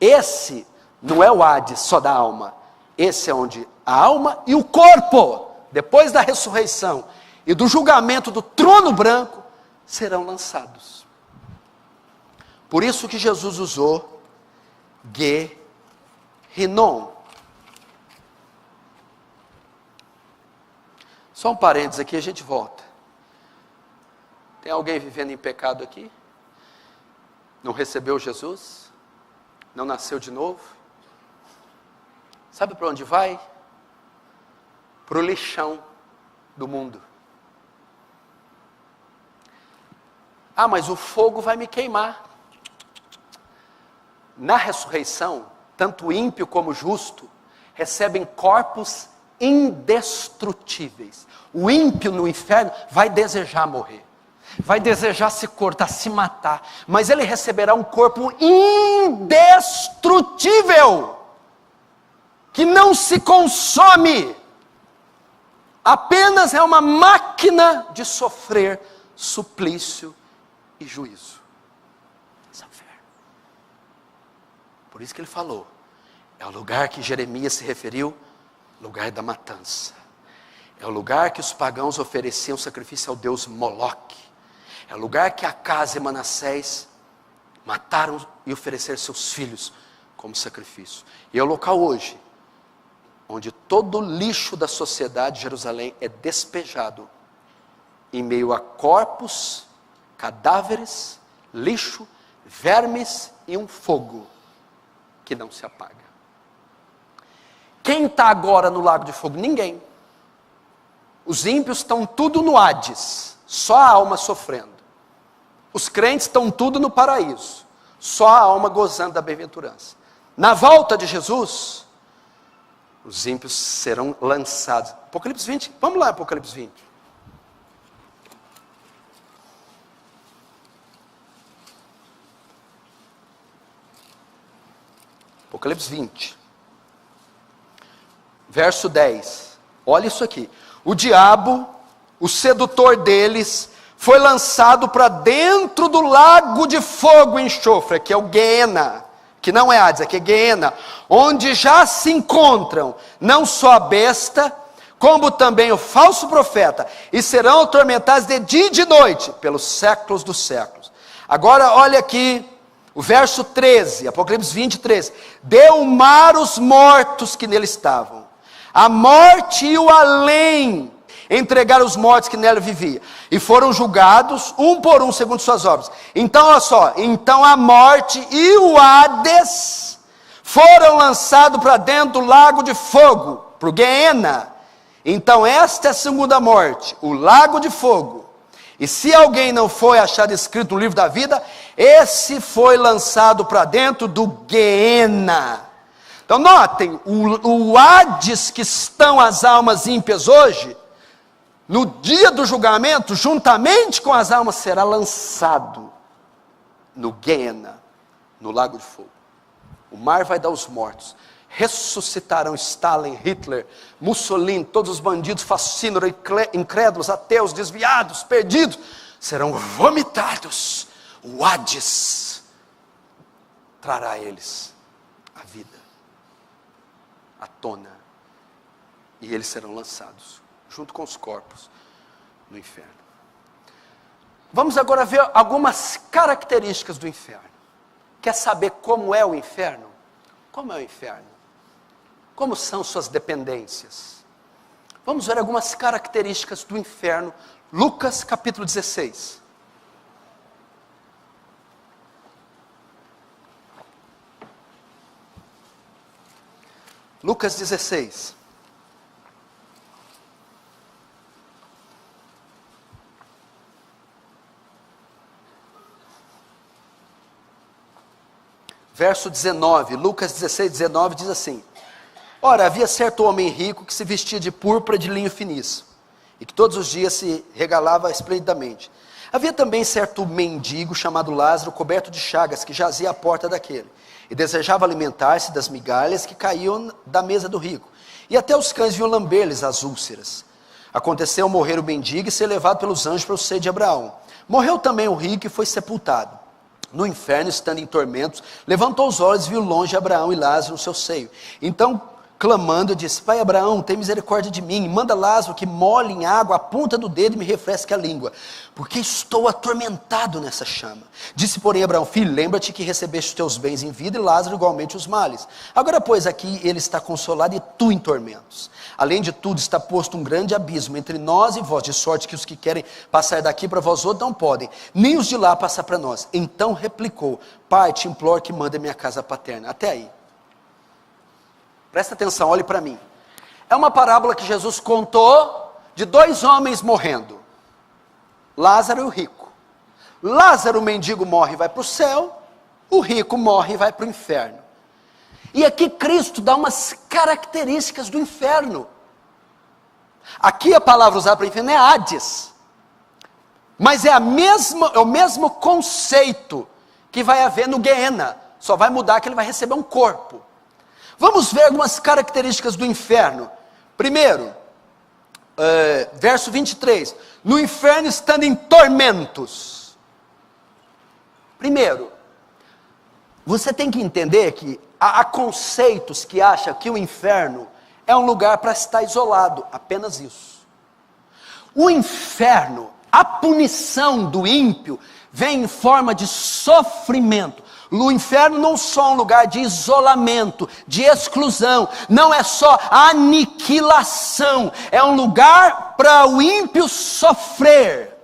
Esse não é o Hades só da alma, esse é onde a alma e o corpo, depois da ressurreição e do julgamento do trono branco, serão lançados. Por isso que Jesus usou Rinom. Só um parênteses aqui, a gente volta. Tem alguém vivendo em pecado aqui? Não recebeu Jesus? Não nasceu de novo? Sabe para onde vai? Para o lixão do mundo. Ah, mas o fogo vai me queimar. Na ressurreição, tanto o ímpio como o justo recebem corpos indestrutíveis. O ímpio no inferno vai desejar morrer, vai desejar se cortar, se matar, mas ele receberá um corpo indestrutível, que não se consome, apenas é uma máquina de sofrer suplício e juízo. Por isso que ele falou, é o lugar que Jeremias se referiu, lugar da matança. É o lugar que os pagãos ofereciam sacrifício ao deus Moloque. É o lugar que Acás e Manassés mataram e ofereceram seus filhos como sacrifício. E é o local hoje, onde todo o lixo da sociedade de Jerusalém é despejado, em meio a corpos, cadáveres, lixo, vermes e um fogo que não se apaga. Quem está agora no lago de fogo? Ninguém. Os ímpios estão tudo no Hades, só a alma sofrendo. Os crentes estão tudo no paraíso, só a alma gozando da bem-aventurança. Na volta de Jesus, os ímpios serão lançados. Apocalipse 20, vamos lá, Apocalipse 20. Apocalipse 20, verso 10. Olha isso aqui. O diabo, o sedutor deles, foi lançado para dentro do lago de fogo e enxofre, que é o Guiena, que não é Hades, aqui é Guiena, onde já se encontram não só a besta, como também o falso profeta, e serão atormentados de dia e de noite, pelos séculos dos séculos. Agora olha aqui, o verso 13, Apocalipse 20, 13. Deu o mar os mortos que nele estavam, a morte e o além entregaram os mortos que nela viviam, e foram julgados, um por um, segundo suas obras. Então, olha só, então a morte e o Hades foram lançados para dentro do lago de fogo, para o Guiena. Então esta é a segunda morte, o lago de fogo. E se alguém não foi achado escrito no livro da vida, esse foi lançado para dentro do Guiena. Então notem, o Hades que estão as almas ímpias hoje, no dia do julgamento, juntamente com as almas, será lançado no Guiena, no lago de fogo. O mar vai dar os mortos, ressuscitarão Stalin, Hitler, Mussolini, todos os bandidos, fascínoros, incrédulos, ateus, desviados, perdidos, serão vomitados. O Hades trará a eles a vida, à tona, e eles serão lançados junto com os corpos no inferno. Vamos agora ver algumas características do inferno. Quer saber como é o inferno? Como é o inferno? Como são suas dependências? Vamos ver algumas características do inferno. Lucas capítulo 16. Lucas 16. Verso 19, Lucas 16, 19 diz assim: Ora, havia certo homem rico que se vestia de púrpura de linho finíssimo, e que todos os dias se regalava esplendidamente. Havia também certo mendigo chamado Lázaro, coberto de chagas, que jazia à porta daquele, e desejava alimentar-se das migalhas que caíam da mesa do rico, e até os cães vinham lamber-lhes as úlceras. Aconteceu morrer o mendigo e ser levado pelos anjos para o seio de Abraão. Morreu também o rico e foi sepultado. No inferno, estando em tormentos, levantou os olhos e viu longe Abraão e Lázaro no seu seio. Então, clamando, disse: Pai Abraão, tem misericórdia de mim, manda Lázaro que molhe em água a ponta do dedo e me refresque a língua, porque estou atormentado nessa chama. Disse, porém, Abraão: Filho, lembra-te que recebeste os teus bens em vida, e Lázaro igualmente os males. Agora, pois, aqui ele está consolado e tu em tormentos. Além de tudo, está posto um grande abismo entre nós e vós, de sorte que os que querem passar daqui para vós outros não podem, nem os de lá passar para nós. Então replicou: Pai, te imploro que manda minha casa paterna. Até aí. Presta atenção, olhe para mim. É uma parábola que Jesus contou de dois homens morrendo, Lázaro e o rico. Lázaro, o mendigo, morre e vai para o céu, o rico morre e vai para o inferno. E aqui Cristo dá umas características do inferno. Aqui a palavra usada para o inferno é Hades, mas é o mesmo conceito que vai haver no Guiena, só vai mudar que ele vai receber um corpo. Vamos ver algumas características do inferno. Primeiro, verso 23. No inferno estando em tormentos. Primeiro, você tem que entender que há conceitos que acham que o inferno é um lugar para estar isolado. Apenas isso. O inferno, a punição do ímpio, vem em forma de sofrimento. O inferno não é só um lugar de isolamento, de exclusão, não é só aniquilação, é um lugar para o ímpio sofrer,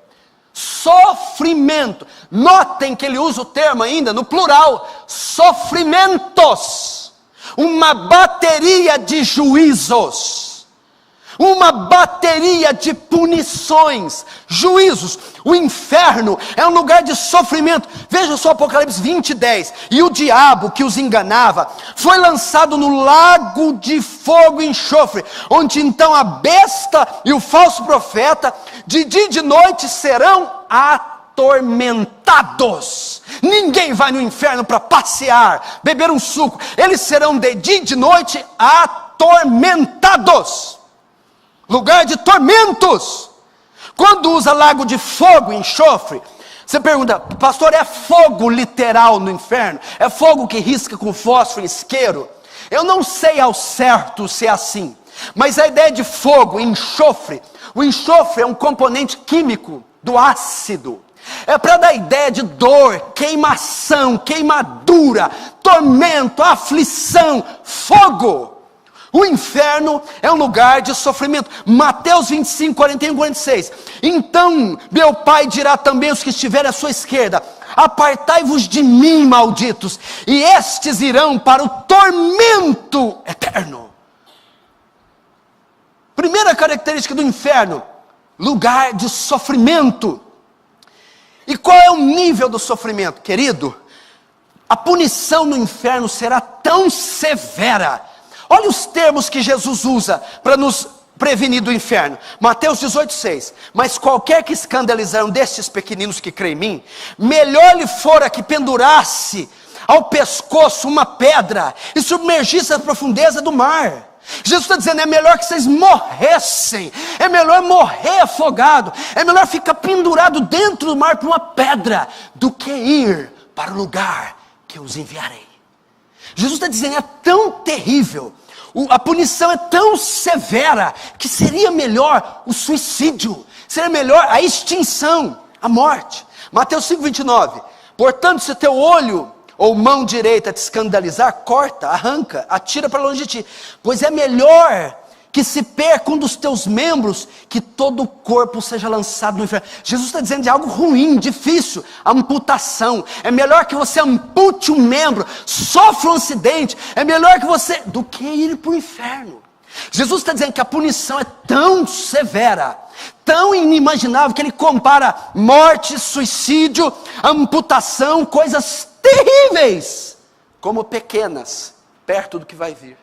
sofrimento. Notem que ele usa o termo ainda no plural, sofrimentos, uma bateria de juízos, uma bateria de punições, juízos. O inferno é um lugar de sofrimento. Veja só Apocalipse 20, 10. E o diabo que os enganava foi lançado no lago de fogo e enxofre, onde então a besta e o falso profeta de dia e de noite serão atormentados. atormentados. Ninguém vai no inferno para passear, beber um suco. Eles serão de dia e de noite atormentados. Lugar de tormentos. Quando usa lago de fogo, enxofre, você pergunta, pastor, é fogo literal no inferno? É fogo que risca com fósforo e isqueiro? Eu não sei ao certo se é assim, mas a ideia de fogo, enxofre, o enxofre é um componente químico do ácido. É para dar ideia de dor, queimação, queimadura, tormento, aflição, fogo. O inferno é um lugar de sofrimento. Mateus 25, 41, 46. Então meu Pai dirá também aos que estiverem à sua esquerda: apartai-vos de mim, malditos, e estes irão para o tormento eterno. Primeira característica do inferno: lugar de sofrimento. E qual é o nível do sofrimento, querido? A punição no inferno será tão severa. Olha os termos que Jesus usa para nos prevenir do inferno. Mateus 18, 6. Mas qualquer que escandalizar um destes pequeninos que crê em mim, melhor lhe fora que pendurasse ao pescoço uma pedra e submergisse a profundeza do mar. Jesus está dizendo, é melhor que vocês morressem, é melhor morrer afogado, é melhor ficar pendurado dentro do mar por uma pedra, do que ir para o lugar que eu os enviarei. Jesus está dizendo, é tão terrível, a punição é tão severa, que seria melhor o suicídio, seria melhor a extinção, a morte. Mateus 5, 29. Portanto, se teu olho ou mão direita te escandalizar, corta, arranca, atira para longe de ti, pois é melhor que se perca um dos teus membros, que todo o corpo seja lançado no inferno. Jesus está dizendo de algo ruim, difícil, amputação. É melhor que você ampute um membro, sofra um acidente, é melhor que você, do que ir para o inferno. Jesus está dizendo que a punição é tão severa, tão inimaginável, que ele compara morte, suicídio, amputação, coisas terríveis, como pequenas, perto do que vai vir.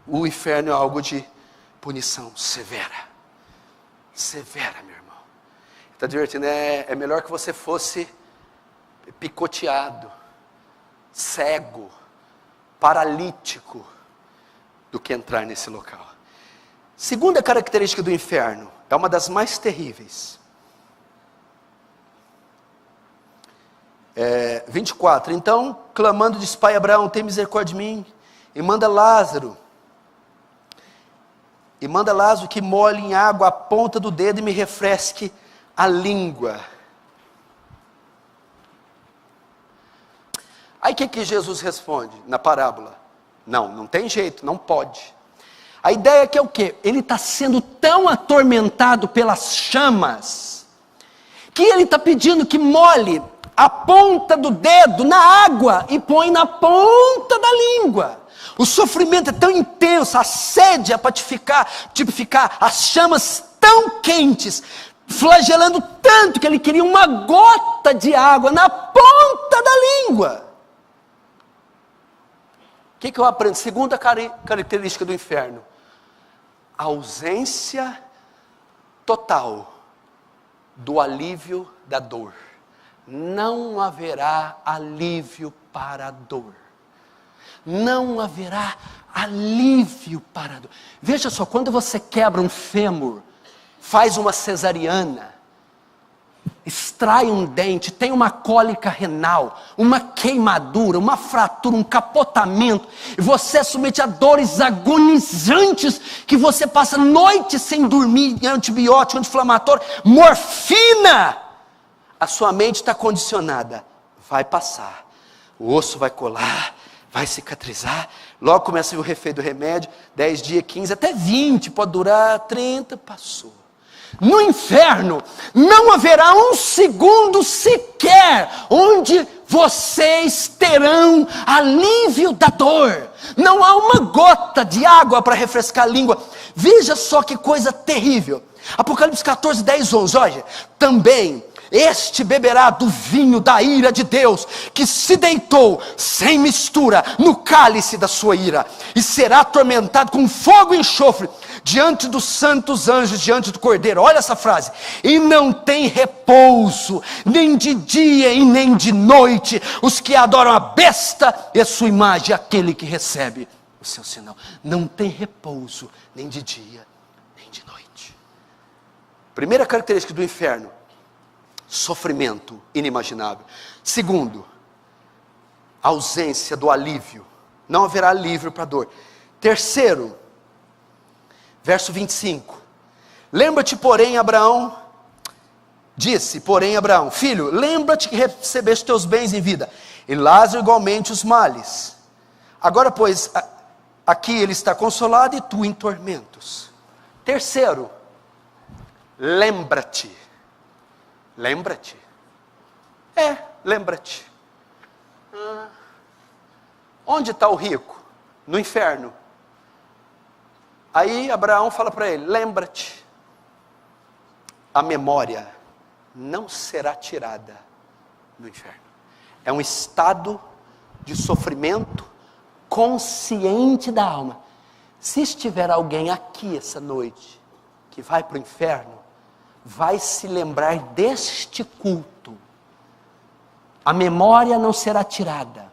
O inferno é algo de punição severa. Severa, meu irmão. Está divertindo, é melhor que você fosse picoteado, cego, paralítico, do que entrar nesse local. Segunda característica do inferno, é uma das mais terríveis. 24. Então, clamando, disse: Pai Abraão, tem misericórdia de mim, e manda Lázaro que molhe em água a ponta do dedo e me refresque a língua. Aí o que Jesus responde na parábola? Não tem jeito, não pode. A ideia é que é o quê? Ele está sendo tão atormentado pelas chamas, que ele está pedindo que molhe a ponta do dedo na água e põe na ponta da língua. O sofrimento é tão intenso, a sede é para tipificar as chamas tão quentes, flagelando tanto que ele queria uma gota de água na ponta da língua. O que eu aprendo? Segunda característica do inferno: a ausência total do alívio da dor. Não haverá alívio para a dor. Não haverá alívio para a dor. Veja só, quando você quebra um fêmur, faz uma cesariana, extrai um dente, tem uma cólica renal, uma queimadura, uma fratura, um capotamento, e você é submetido a dores agonizantes, que você passa noites sem dormir, antibiótico, anti-inflamatório, morfina, a sua mente está condicionada, vai passar, o osso vai colar, vai cicatrizar, logo começa o efeito do remédio, 10 dias, 15, até 20, pode durar 30, passou. No inferno, não haverá um segundo sequer, onde vocês terão alívio da dor. Não há uma gota de água para refrescar a língua. Veja só que coisa terrível. Apocalipse 14, 10, 11, olha. Também este beberá do vinho da ira de Deus, que se deitou sem mistura no cálice da sua ira, e será atormentado com fogo e enxofre, diante dos santos anjos, diante do Cordeiro. Olha essa frase: e não tem repouso, nem de dia e nem de noite, os que adoram a besta e a sua imagem, aquele que recebe o seu sinal. Não tem repouso, nem de dia, nem de noite. Primeira característica do inferno: sofrimento inimaginável. Segundo, ausência do alívio. Não haverá alívio para a dor. Terceiro, verso 25: lembra-te, porém, Abraão, disse, porém, Abraão, filho, lembra-te que recebeste teus bens em vida, e Lázaro igualmente os males. Agora, pois, aqui ele está consolado e tu em tormentos. Terceiro, lembra-te. Lembra-te. Lembra-te. Onde está o rico? No inferno. Aí Abraão fala para ele: lembra-te, a memória não será tirada no inferno. É um estado de sofrimento consciente da alma. Se estiver alguém aqui essa noite que vai para o inferno, vai se lembrar deste culto. A memória não será tirada.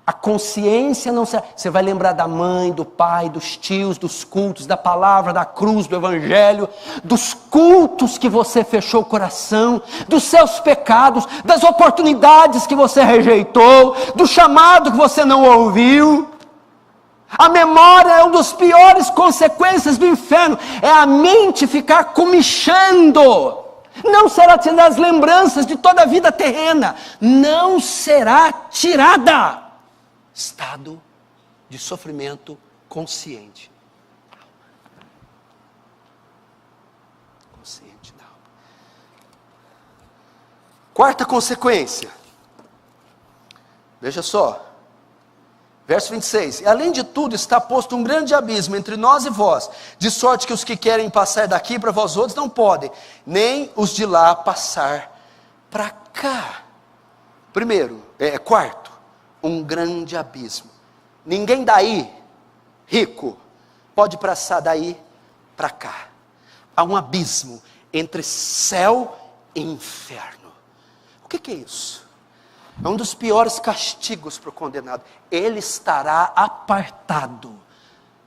A consciência não será. Você vai lembrar da mãe, do pai, dos tios, dos cultos, da palavra, da cruz, do evangelho, dos cultos que você fechou o coração, dos seus pecados, das oportunidades que você rejeitou, do chamado que você não ouviu. A memória é uma das piores consequências do inferno. É a mente ficar comichando. Não será tirada as lembranças de toda a vida terrena. Não será tirada. Estado de sofrimento consciente. Consciente da alma. Quarta consequência. Veja só. Verso 26, e além de tudo está posto um grande abismo entre nós e vós, de sorte que os que querem passar daqui para vós outros não podem, nem os de lá passar para cá. Quarto, um grande abismo. Ninguém daí, rico, pode passar daí para cá. Há um abismo entre céu e inferno. O que é isso? É um dos piores castigos para o condenado. Ele estará apartado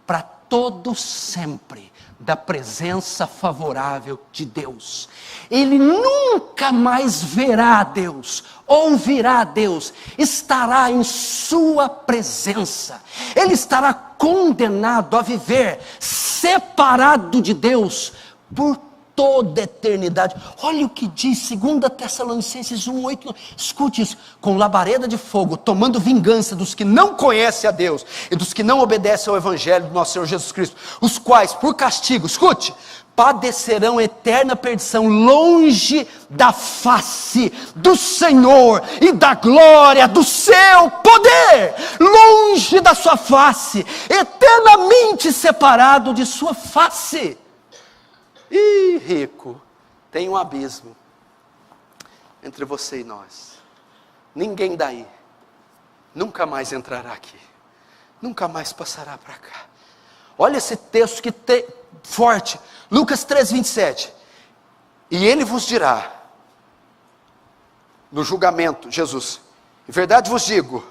para todo sempre da presença favorável de Deus. Ele nunca mais verá a Deus, ouvirá a Deus, estará em sua presença. Ele estará condenado a viver separado de Deus por toda a eternidade. Olha o que diz 2 Tessalonicenses 1:8. Escute isso: com labareda de fogo, tomando vingança dos que não conhecem a Deus e dos que não obedecem ao evangelho do nosso Senhor Jesus Cristo, os quais por castigo, escute, padecerão eterna perdição longe da face do Senhor e da glória do seu poder, longe da sua face, eternamente separado de sua face. E rico, tem um abismo entre você e nós. Ninguém daí nunca mais entrará aqui, nunca mais passará para cá. Olha esse texto que forte, Lucas 3:27. E ele vos dirá no julgamento, Jesus: em verdade vos digo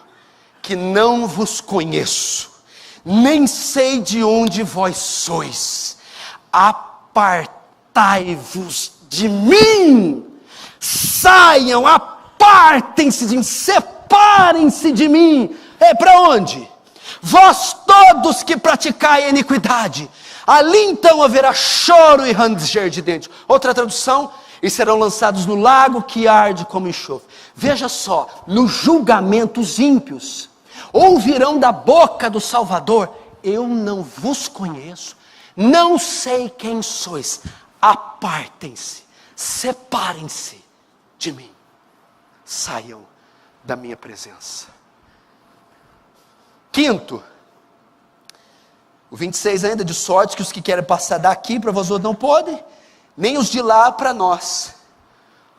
que não vos conheço, nem sei de onde vós sois. Apartai-vos de mim, saiam, apartem-se de mim, separem-se de mim. Para onde? Vós todos que praticai a iniquidade, ali então haverá choro e ranger de dentes. Outra tradução: e serão lançados no lago que arde como enxofre. Veja só, no julgamento os ímpios ouvirão da boca do Salvador: eu não vos conheço, não sei quem sois, apartem-se, separem-se de mim, saiam da minha presença. Quinto, o 26 ainda: de sorte que os que querem passar daqui para vós outros não podem, nem os de lá para nós.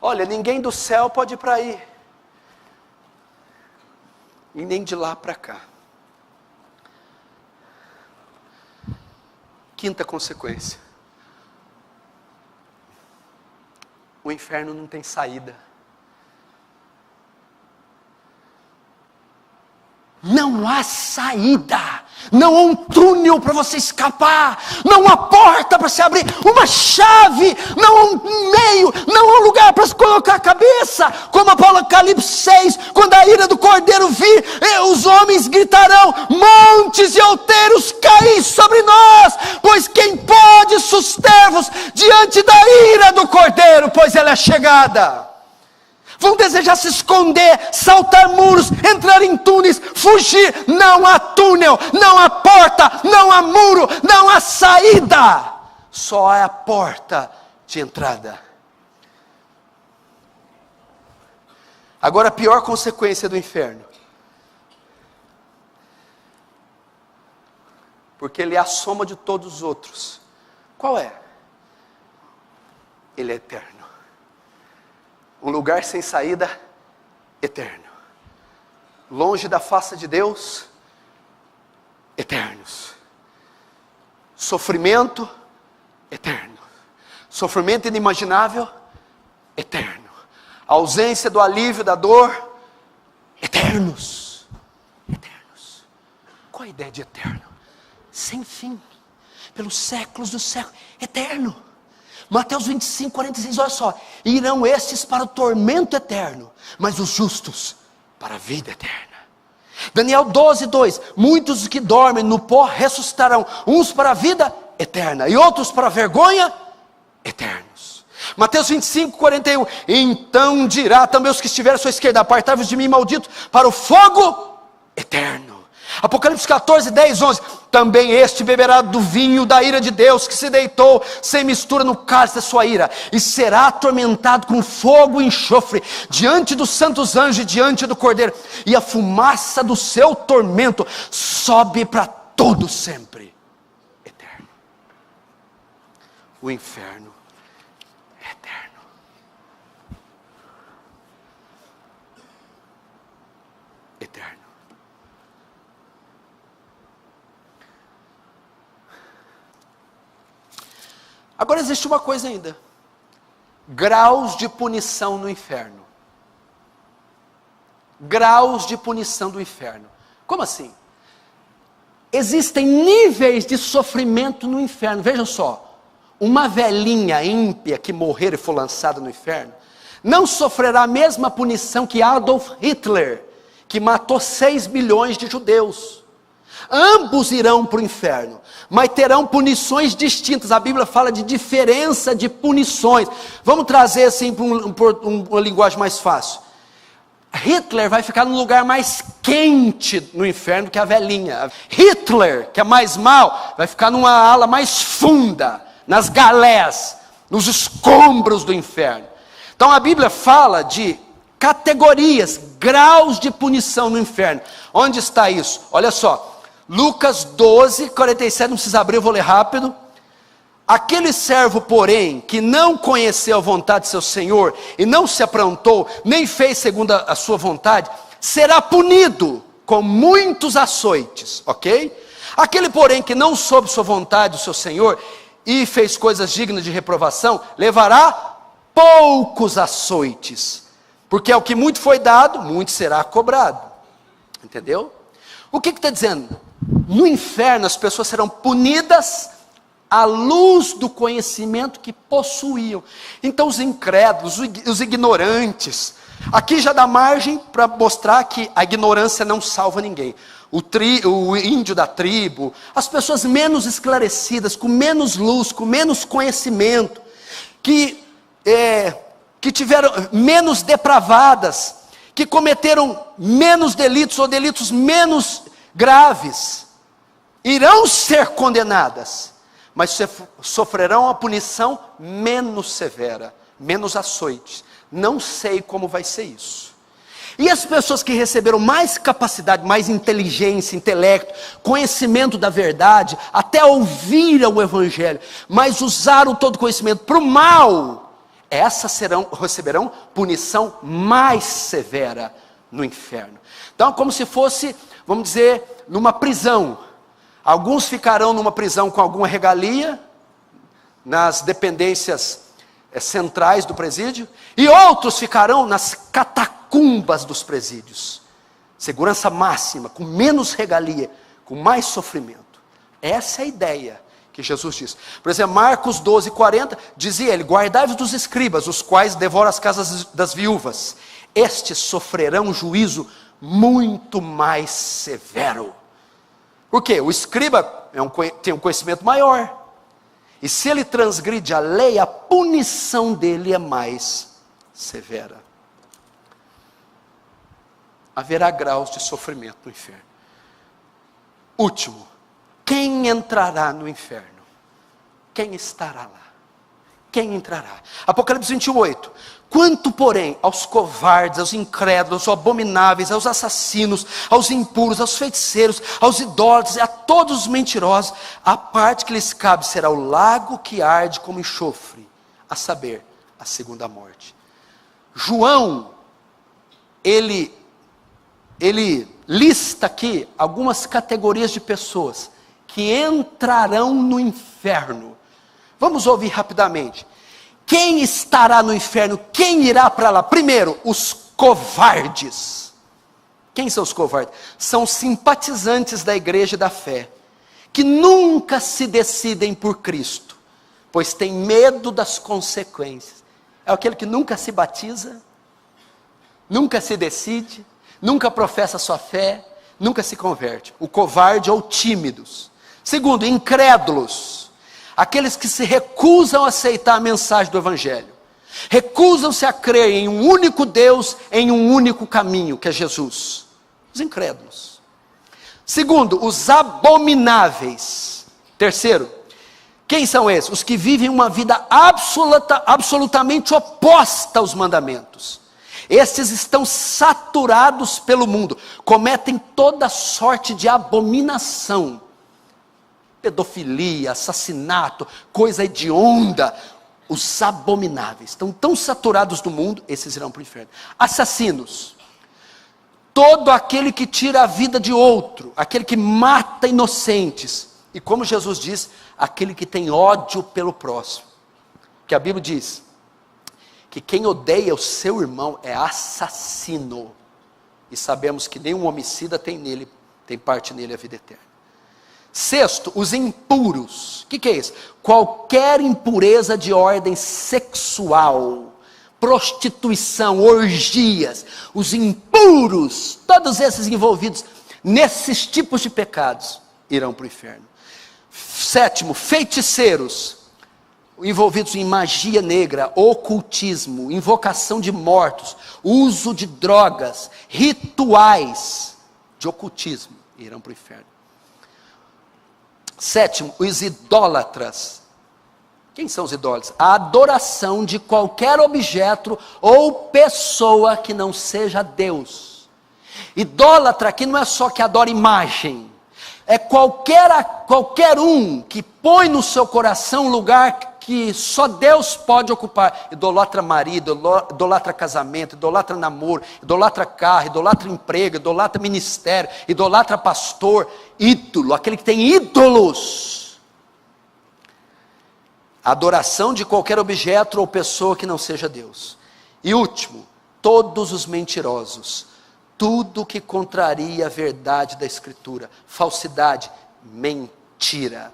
Olha, ninguém do céu pode ir para aí, e nem de lá para cá. Quinta consequência: o inferno não tem saída. Não há saída, não há um túnel para você escapar, não há porta para se abrir, uma chave, não há um meio, não há um lugar para se colocar a cabeça, como Apocalipse 6, quando a ira do Cordeiro vir, os homens gritarão, montes e outeiros caem sobre nós, pois quem pode suster-vos diante da ira do Cordeiro, pois ela é chegada. Vão desejar se esconder, saltar muros, entrar em túneis, fugir. Não há túnel, não há porta, não há muro, não há saída. Só há a porta de entrada. Agora a pior consequência do inferno. Porque ele é a soma de todos os outros. Qual é? Ele é eterno. Um lugar sem saída, eterno. Longe da face de Deus, eternos. Sofrimento, eterno. Sofrimento inimaginável, eterno. Ausência do alívio, da dor, eternos. Eternos. Qual a ideia de eterno? Sem fim. Pelos séculos dos séculos, eterno. Mateus 25, 46, olha só. Irão estes para o tormento eterno, mas os justos para a vida eterna. Daniel 12, 2. Muitos que dormem no pó ressuscitarão, uns para a vida eterna, e outros para a vergonha eternos. Mateus 25, 41. Então dirá também os que estiverem à sua esquerda, apartai-vos de mim, maldito, para o fogo eterno. Apocalipse 14, 10, 11. Também este beberá do vinho da ira de Deus, que se deitou sem mistura no cálice da sua ira, e será atormentado com fogo e enxofre, diante dos santos anjos e diante do Cordeiro, e a fumaça do seu tormento sobe para todo sempre. Eterno. O inferno é eterno. Eterno. Agora existe uma coisa ainda: graus de punição no inferno. Graus de punição do inferno. Como assim? Existem níveis de sofrimento no inferno. Vejam só, uma velhinha ímpia que morrer e for lançada no inferno, não sofrerá a mesma punição que Adolf Hitler, que matou 6 milhões de judeus. Ambos irão para o inferno, mas terão punições distintas. A Bíblia fala de diferença de punições. Vamos trazer assim para uma linguagem mais fácil. Hitler vai ficar num lugar mais quente no inferno que a velhinha. Hitler, que é mais mau, vai ficar numa ala mais funda, nas galés, nos escombros do inferno. Então a Bíblia fala de categorias, graus de punição no inferno. Onde está isso? Olha só. Lucas 12, 47, não precisa abrir, eu vou ler rápido. Aquele servo, porém, que não conheceu a vontade de seu senhor, e não se aprontou, nem fez segundo a sua vontade, será punido com muitos açoites, ok? Aquele, porém, que não soube sua vontade do seu senhor, e fez coisas dignas de reprovação, levará poucos açoites, porque ao que muito foi dado, muito será cobrado. Entendeu? O que está dizendo? No inferno as pessoas serão punidas à luz do conhecimento que possuíam. Então os incrédulos, os ignorantes, aqui já dá margem para mostrar que a ignorância não salva ninguém. O índio da tribo, as pessoas menos esclarecidas, com menos luz, com menos conhecimento, que tiveram menos depravadas, que cometeram menos delitos ou delitos menos graves, irão ser condenadas, mas sofrerão a punição menos severa, menos açoites. Não sei como vai ser isso. E as pessoas que receberam mais capacidade, mais inteligência, intelecto, conhecimento da verdade, até ouviram o Evangelho, mas usaram todo o conhecimento para o mal, essas receberão punição mais severa no inferno. Então, como se fosse, vamos dizer, numa prisão. Alguns ficarão numa prisão com alguma regalia, nas dependências centrais do presídio, e outros ficarão nas catacumbas dos presídios. Segurança máxima, com menos regalia, com mais sofrimento. Essa é a ideia que Jesus diz. Por exemplo, Marcos 12:40, dizia ele: guardai-vos dos escribas, os quais devoram as casas das viúvas. Estes sofrerão juízo muito mais severo. Por quê? O escriba tem um conhecimento maior. E se ele transgride a lei, a punição dele é mais severa. Haverá graus de sofrimento no inferno. Último, quem entrará no inferno? Quem estará lá? Quem entrará? Apocalipse 21:8. Quanto, porém, aos covardes, aos incrédulos, aos abomináveis, aos assassinos, aos impuros, aos feiticeiros, aos idólatras e a todos os mentirosos, a parte que lhes cabe será o lago que arde como enxofre, a saber, a segunda morte. João, ele lista aqui algumas categorias de pessoas que entrarão no inferno. Vamos ouvir rapidamente. Quem estará no inferno? Quem irá para lá? Primeiro, os covardes. Quem são os covardes? São simpatizantes da igreja e da fé, que nunca se decidem por Cristo, pois tem medo das consequências. É aquele que nunca se batiza, nunca se decide, nunca professa a sua fé, nunca se converte. O covarde ou tímidos. Segundo, incrédulos. Aqueles que se recusam a aceitar a mensagem do Evangelho. Recusam-se a crer em um único Deus, em um único caminho, que é Jesus. Os incrédulos. Segundo, os abomináveis. Terceiro, quem são esses? Os que vivem uma vida absolutamente oposta aos mandamentos. Estes estão saturados pelo mundo, cometem toda sorte de abominação. Pedofilia, assassinato, coisa hedionda. Os abomináveis estão tão saturados do mundo, esses irão para o inferno. Assassinos, todo aquele que tira a vida de outro, aquele que mata inocentes, e como Jesus diz, aquele que tem ódio pelo próximo, que a Bíblia diz, que quem odeia o seu irmão é assassino, e sabemos que nenhum homicida tem parte nele a vida eterna. Sexto, os impuros. O que é isso? Qualquer impureza de ordem sexual, prostituição, orgias, os impuros, todos esses envolvidos nesses tipos de pecados, irão para o inferno. Sétimo, feiticeiros, envolvidos em magia negra, ocultismo, invocação de mortos, uso de drogas, rituais de ocultismo, irão para o inferno. Sétimo, os idólatras. Quem são os idólatras? A adoração de qualquer objeto ou pessoa que não seja Deus. Idólatra aqui não é só que adora imagem, é qualquer um que põe no seu coração um lugar que só Deus pode ocupar. Idolatra marido, idolatra casamento, idolatra namoro, idolatra carro, idolatra emprego, idolatra ministério, idolatra pastor, ídolo, aquele que tem ídolos. Adoração de qualquer objeto ou pessoa que não seja Deus. E último, todos os mentirosos, tudo que contraria a verdade da Escritura, falsidade, mentira.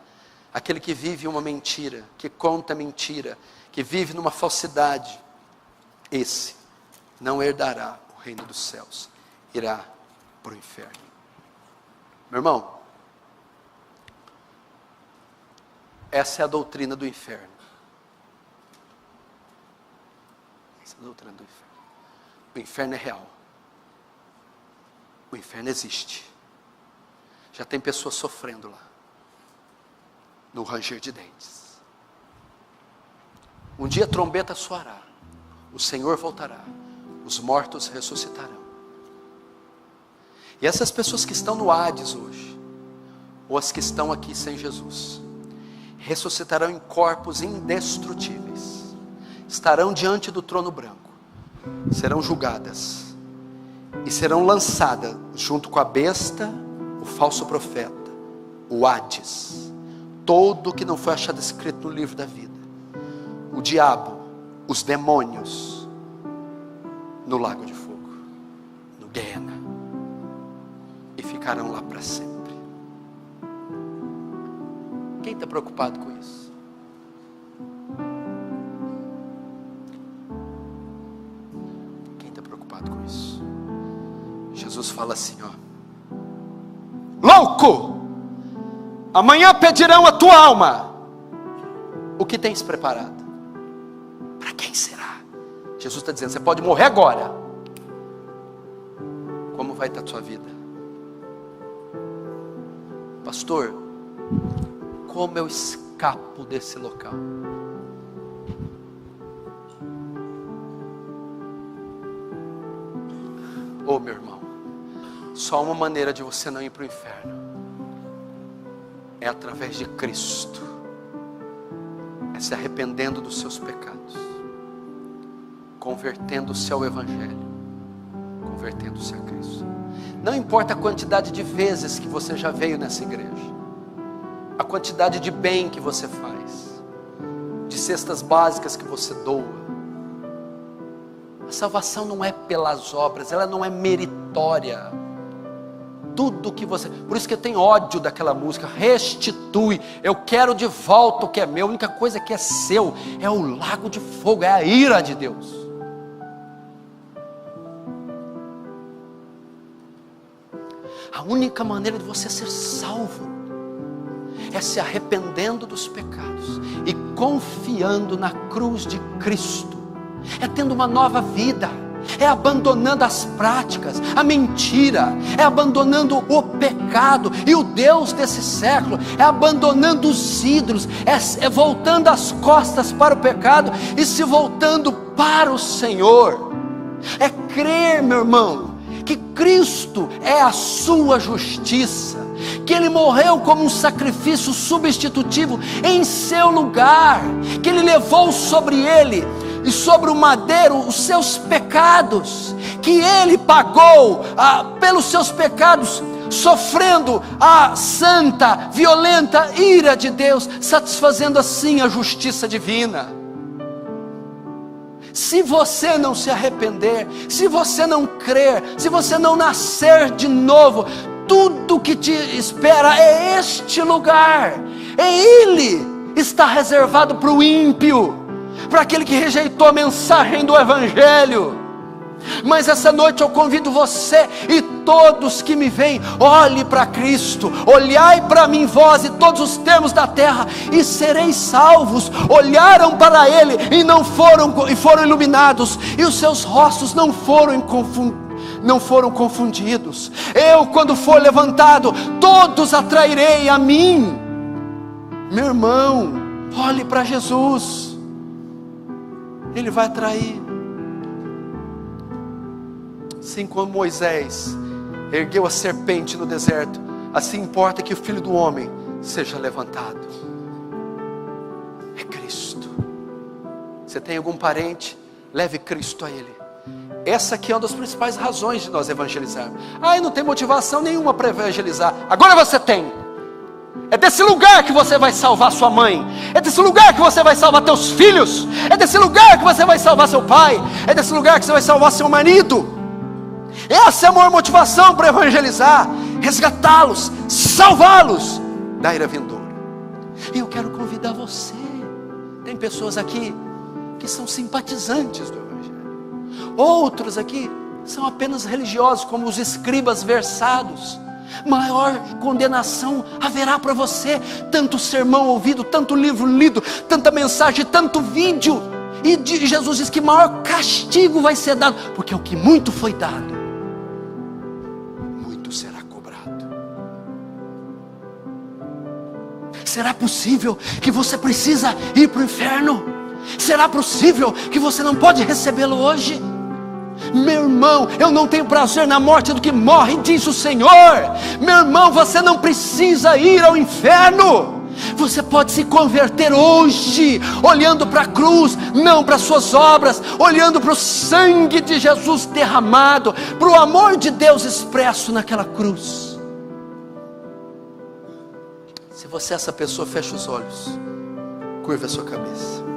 Aquele que vive uma mentira, que conta mentira, que vive numa falsidade, esse não herdará o reino dos céus, irá para o inferno. Meu irmão, essa é a doutrina do inferno. Essa é a doutrina do inferno. O inferno é real. O inferno existe. Já tem pessoas sofrendo lá, no ranger de dentes. Um dia a trombeta soará, o Senhor voltará, os mortos ressuscitarão. E essas pessoas que estão no Hades hoje, ou as que estão aqui sem Jesus, ressuscitarão em corpos indestrutíveis, estarão diante do trono branco, serão julgadas e serão lançadas junto com a besta, o falso profeta, o Hades, todo que não foi achado escrito no livro da vida, o diabo, os demônios, no lago de fogo, no Guiena, e ficarão lá para sempre. Quem está preocupado com isso? Quem está preocupado com isso? Jesus fala assim, ó: louco! Amanhã pedirão a tua alma. O que tens preparado? Para quem será? Jesus está dizendo, você pode morrer agora. Como vai estar a tua vida? Pastor, como eu escapo desse local? Oh, meu irmão, só uma maneira de você não ir para o inferno é através de Cristo, é se arrependendo dos seus pecados, convertendo-se ao Evangelho, convertendo-se a Cristo. Não importa a quantidade de vezes que você já veio nessa igreja, a quantidade de bem que você faz, de cestas básicas que você doa. A salvação não é pelas obras, ela não é meritória. Tudo que você... Por isso que eu tenho ódio daquela música, restitui, eu quero de volta o que é meu. A única coisa que é seu é o lago de fogo, é a ira de Deus. A única maneira de você ser salvo é se arrependendo dos pecados e confiando na cruz de Cristo, é tendo uma nova vida, é abandonando as práticas, a mentira, é abandonando o pecado e o Deus desse século, é abandonando os ídolos, é voltando as costas para o pecado e se voltando para o Senhor. É crer, meu irmão, que Cristo é a sua justiça, que Ele morreu como um sacrifício substitutivo em seu lugar, que Ele levou sobre Ele e sobre o madeiro os seus pecados, que Ele pagou pelos seus pecados, sofrendo a santa, violenta ira de Deus, satisfazendo assim a justiça divina. Se você não se arrepender, se você não crer, se você não nascer de novo, tudo que te espera é este lugar. Ele está reservado para o ímpio, para aquele que rejeitou a mensagem do Evangelho. Mas essa noite eu convido você e todos que me veem, olhe para Cristo, olhai para mim vós e todos os termos da terra, e sereis salvos. Olharam para Ele e foram iluminados, e os seus rostos não foram confundidos. Eu, quando for levantado, todos atrairei a mim. Meu irmão, olhe para Jesus, Ele vai atrair. Assim como Moisés ergueu a serpente no deserto, assim importa que o Filho do Homem seja levantado. É Cristo. Você tem algum parente? Leve Cristo a Ele. Essa aqui é uma das principais razões de nós evangelizarmos. Eu não tenho motivação nenhuma para evangelizar. Agora você tem. É desse lugar que você vai salvar sua mãe, é desse lugar que você vai salvar teus filhos, é desse lugar que você vai salvar seu pai, é desse lugar que você vai salvar seu marido. Essa é a maior motivação para evangelizar, resgatá-los, salvá-los da ira vindoura. E eu quero convidar você. Tem pessoas aqui que são simpatizantes do Evangelho, outros aqui são apenas religiosos, como os escribas versados. Maior condenação haverá para você, tanto sermão ouvido, tanto livro lido, tanta mensagem, tanto vídeo. E Jesus diz que maior castigo vai ser dado, porque o que muito foi dado, muito será cobrado. Será possível que você precisa ir para o inferno? Será possível que você não pode recebê-lo hoje? Meu irmão, eu não tenho prazer na morte do que morre, diz o Senhor. Meu irmão, você não precisa ir ao inferno. Você pode se converter hoje, olhando para a cruz, não para as suas obras, olhando para o sangue de Jesus derramado, para o amor de Deus expresso naquela cruz. Se você é essa pessoa, feche os olhos, curva a sua cabeça.